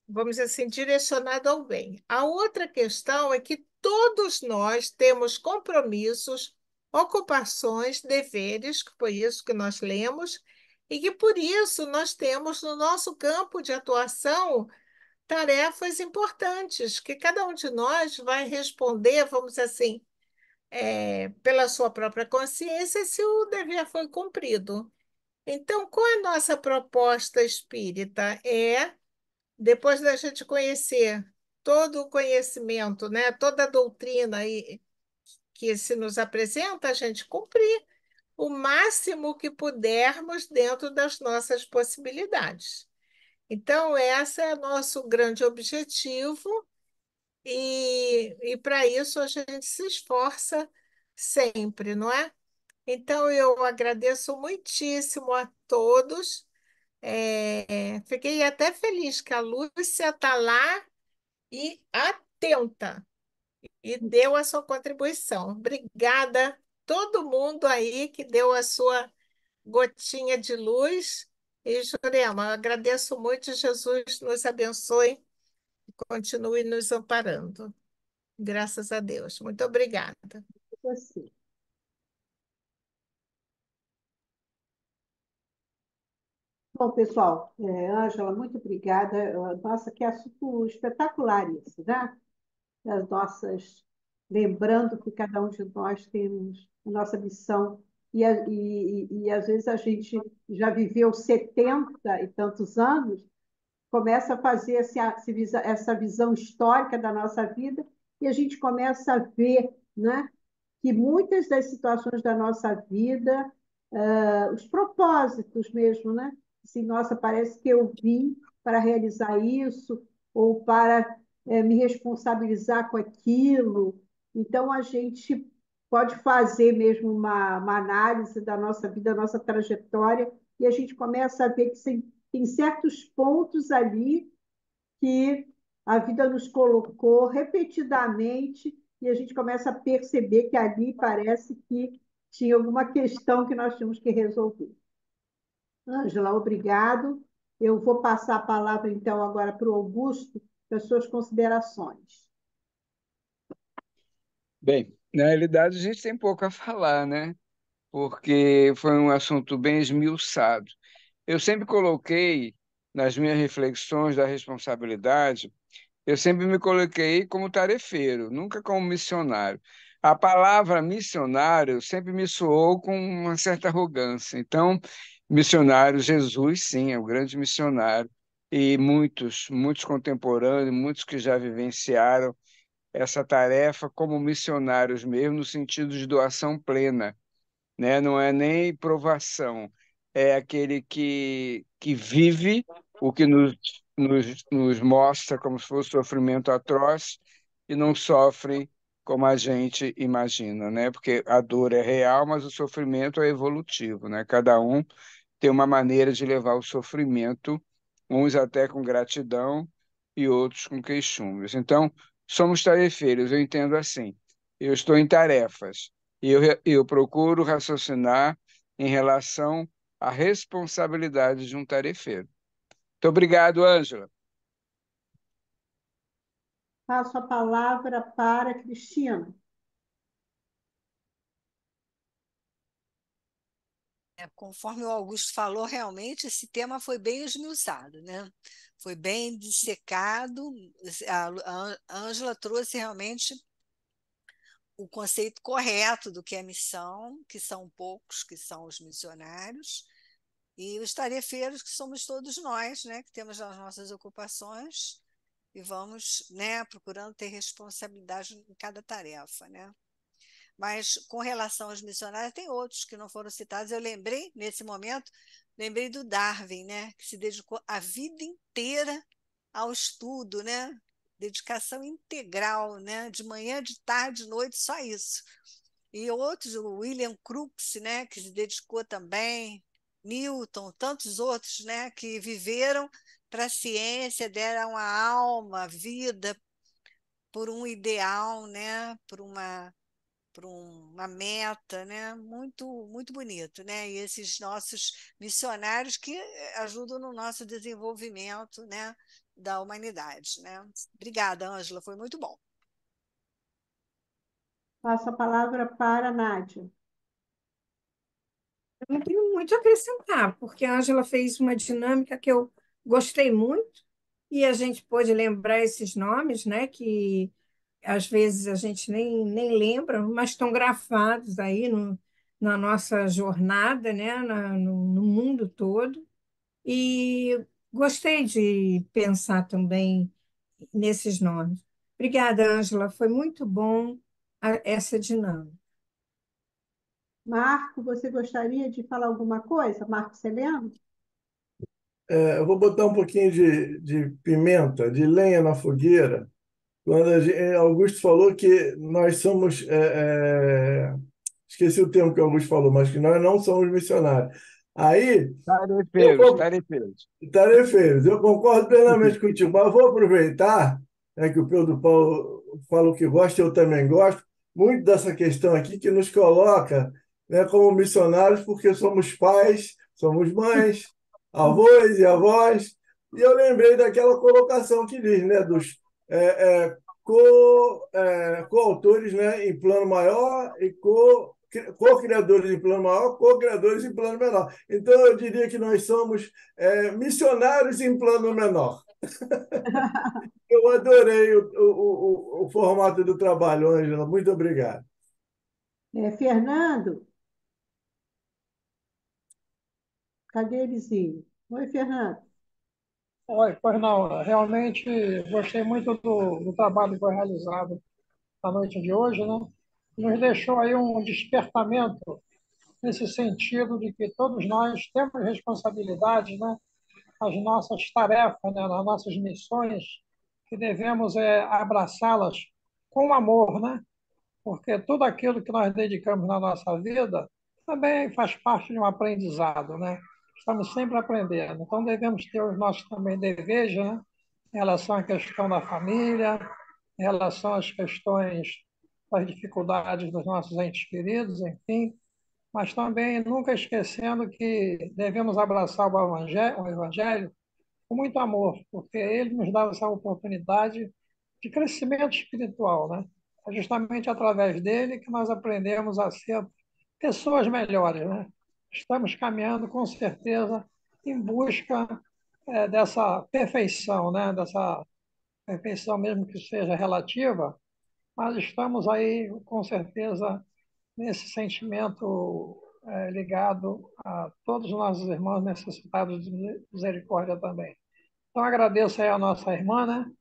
vamos dizer assim, direcionado ao bem. A outra questão é que todos nós temos compromissos, ocupações, deveres, que foi isso que nós lemos, e que por isso nós temos no nosso campo de atuação tarefas importantes, que cada um de nós vai responder, vamos dizer assim, pela sua própria consciência, se o dever foi cumprido. Então, qual é a nossa proposta espírita? Depois da gente conhecer todo o conhecimento, né, toda a doutrina aí que se nos apresenta, a gente cumprir o máximo que pudermos dentro das nossas possibilidades. Então, esse é o nosso grande objetivo, e para isso a gente se esforça sempre, não é? Então, eu agradeço muitíssimo a todos. Fiquei até feliz que a Lúcia está lá e atenta e deu a sua contribuição. Obrigada, todo mundo aí que deu a sua gotinha de luz. E, Jurema, eu agradeço muito. Jesus nos abençoe e continue nos amparando. Graças a Deus. Muito obrigada. Você. Bom, pessoal, Ângela, muito obrigada. Nossa, que assunto espetacular isso, né? As nossas, lembrando que cada um de nós temos a nossa missão, e às vezes a gente já viveu 70 e tantos anos, começa a fazer essa visão histórica da nossa vida, e a gente começa a ver, né, que muitas das situações da nossa vida, os propósitos mesmo, né? Assim, nossa, parece que eu vim para realizar isso, ou para me responsabilizar com aquilo. Então, a gente pode fazer mesmo uma análise da nossa vida, da nossa trajetória, e a gente começa a ver que tem certos pontos ali que a vida nos colocou repetidamente, e a gente começa a perceber que ali parece que tinha alguma questão que nós tínhamos que resolver. Ângela, obrigado. Eu vou passar a palavra, então, agora para o Augusto, para as suas considerações. Bem, na realidade a gente tem pouco a falar, né? Porque foi um assunto bem esmiuçado. Eu sempre coloquei nas minhas reflexões da responsabilidade, eu sempre me coloquei como tarefeiro, nunca como missionário. A palavra missionário sempre me soou com uma certa arrogância. Então, missionário, Jesus, sim, é o grande missionário. E muitos contemporâneos, muitos que já vivenciaram essa tarefa como missionários mesmo, no sentido de doação plena, né? Não é nem provação, é aquele que vive o que nos mostra como se fosse sofrimento atroz e não sofre como a gente imagina, né? Porque a dor é real, mas o sofrimento é evolutivo, né? Cada um tem uma maneira de levar o sofrimento, uns até com gratidão e outros com queixumes. Então, somos tarefeiros, eu entendo assim. Eu estou em tarefas e eu procuro raciocinar em relação à responsabilidade de um tarefeiro. Muito obrigado, Ângela. Passo a palavra para a Cristina. Conforme o Augusto falou, realmente esse tema foi bem esmiuçado, né? Foi bem dissecado. A Ângela trouxe realmente o conceito correto do que é missão, que são poucos, que são os missionários, e os tarefeiros, que somos todos nós, né? Que temos as nossas ocupações e vamos, né, procurando ter responsabilidade em cada tarefa, né? Mas com relação aos missionários, tem outros que não foram citados. Eu lembrei, nesse momento, lembrei do Darwin, né, que se dedicou a vida inteira ao estudo, né? Dedicação integral, né? De manhã, de tarde, de noite, só isso. E outros, o William Crookes, né, que se dedicou também, Newton, tantos outros, né, que viveram para a ciência, deram a alma, a vida por um ideal, né, por uma meta, né? Muito, muito bonito, né? E esses nossos missionários que ajudam no nosso desenvolvimento, né, da humanidade, né? Obrigada, Ângela, foi muito bom. Passo a palavra para a Nádia. Eu não tenho muito a acrescentar, porque a Ângela fez uma dinâmica que eu gostei muito, e a gente pôde lembrar esses nomes, né, que às vezes a gente nem lembra, mas estão grafados aí na nossa jornada, né, no mundo todo. E gostei de pensar também nesses nomes. Obrigada, Ângela, foi muito bom essa dinâmica. Marco, você gostaria de falar alguma coisa? Marco Celeno? Eu vou botar um pouquinho de pimenta, de lenha na fogueira. Quando Augusto falou que nós somos. Esqueci o termo que Augusto falou, mas que nós não somos missionários. Aí, eu Tarefeiros, vou. tarefeiros. Tarefeiros, eu concordo plenamente contigo, mas eu vou aproveitar, né, que o Pedro Paulo falou que gosta, eu também gosto, muito dessa questão aqui que nos coloca, né, como missionários, porque somos pais, somos mães, avós e avós, e eu lembrei daquela colocação que diz, né, dos coautores, né, em plano maior e co-criadores em plano maior, co-criadores em plano menor. Então, eu diria que nós somos missionários em plano menor. Eu adorei o formato do trabalho, Ângela. Muito obrigado. Fernando? Cadê Elisinho? Oi, Fernando. Oi, pois não, realmente gostei muito do trabalho que foi realizado na noite de hoje, né? Nos deixou aí um despertamento nesse sentido de que todos nós temos responsabilidade, né? As nossas tarefas, né? As nossas missões, que devemos abraçá-las com amor, né? Porque tudo aquilo que nós dedicamos na nossa vida também faz parte de um aprendizado, né? Estamos sempre aprendendo. Então, devemos ter os nossos também deveres, né? Em relação à questão da família, em relação às questões das dificuldades dos nossos entes queridos, enfim, mas também nunca esquecendo que devemos abraçar o evangelho com muito amor, porque ele nos dá essa oportunidade de crescimento espiritual, né? É justamente através dele que nós aprendemos a ser pessoas melhores, né? Estamos caminhando com certeza em busca dessa perfeição, né? Dessa perfeição mesmo que seja relativa, mas estamos aí com certeza nesse sentimento ligado a todos os nossos irmãos necessitados de misericórdia também. Então, agradeço aí a nossa irmã, né,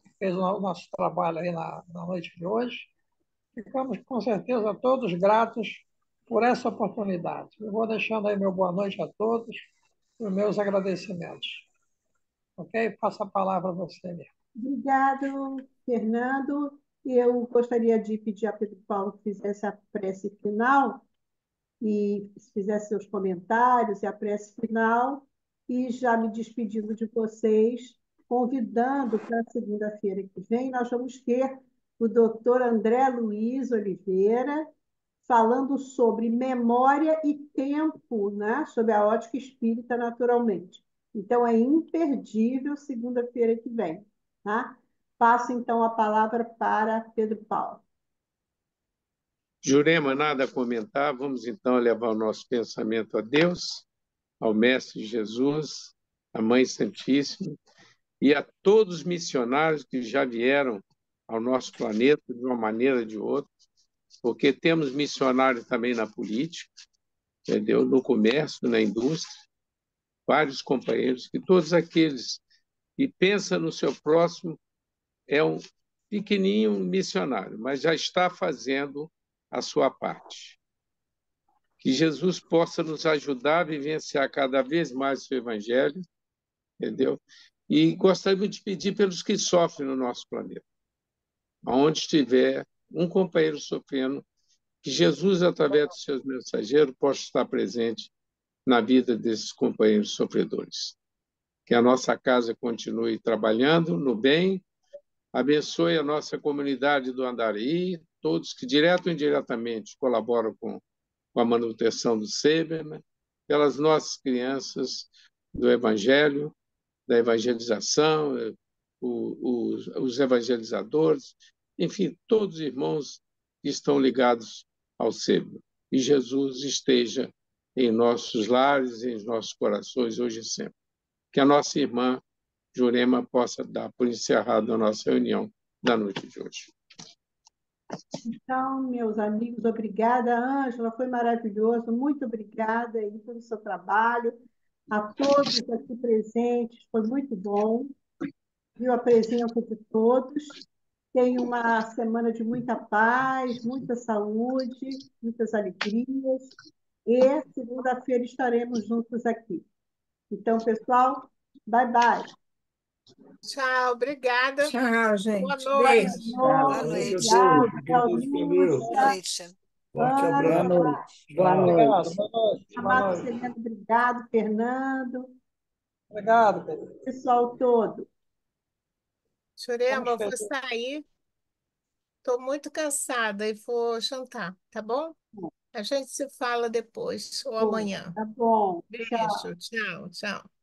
que fez o nosso trabalho aí na noite de hoje. Ficamos, com certeza, todos gratos por essa oportunidade. Eu vou deixando aí meu boa noite a todos e os meus agradecimentos. Ok? Passo a palavra a você mesmo. Obrigado, Fernando. Eu gostaria de pedir a Pedro Paulo que fizesse a prece final e fizesse seus comentários e a prece final, e já me despedindo de vocês, convidando para segunda-feira que vem, nós vamos ter o doutor André Luiz Oliveira falando sobre memória e tempo, né? Sobre a ótica espírita, naturalmente. Então, é imperdível segunda-feira que vem. Tá? Passo, então, a palavra para Pedro Paulo. Jurema, nada a comentar. Vamos então levar o nosso pensamento a Deus, ao Mestre Jesus, à Mãe Santíssima e a todos os missionários que já vieram ao nosso planeta de uma maneira ou de outra, porque temos missionários também na política, entendeu? No comércio, na indústria, vários companheiros, que todos aqueles que pensam no seu próximo é um pequenininho missionário, mas já está fazendo a sua parte. Que Jesus possa nos ajudar a vivenciar cada vez mais o Evangelho, entendeu? E gostaria de pedir pelos que sofrem no nosso planeta. Aonde estiver um companheiro sofrendo, que Jesus, através dos seus mensageiros, possa estar presente na vida desses companheiros sofredores. Que a nossa casa continue trabalhando no bem, abençoe a nossa comunidade do Andaraí, todos que, direto ou indiretamente, colaboram com a manutenção do SEBER, né? Pelas nossas crianças do Evangelho, da evangelização, os evangelizadores, enfim, todos os irmãos que estão ligados ao SEBER. E Jesus esteja em nossos lares, em nossos corações, hoje e sempre. Que a nossa irmã Jurema possa dar por encerrada a nossa reunião da noite de hoje. Então, meus amigos, obrigada, Ângela, foi maravilhoso, muito obrigada aí pelo seu trabalho, a todos aqui presentes, foi muito bom, viu a presença de todos. Tenha uma semana de muita paz, muita saúde, muitas alegrias, e segunda-feira estaremos juntos aqui. Então, pessoal, bye, bye. Tchau, obrigada. Tchau, gente. Boa noite. Beijo. Boa Boa noite a noite. todos. Obrigada, Fiquem todos com Deus. Boa Lúcia, noite. Forte Ana, Boa abraço. noite. Boa Tchau. noite. Obrigado, boa noite. Boa Amado noite. Sereno, obrigado, Fernando, Obrigado, Pedro. pessoal todo. Jurema, eu vou Estamos sair. Estou muito cansada e vou jantar, tá bom? A gente se fala depois ou amanhã. Tá bom, tchau. Beijo, tchau, tchau.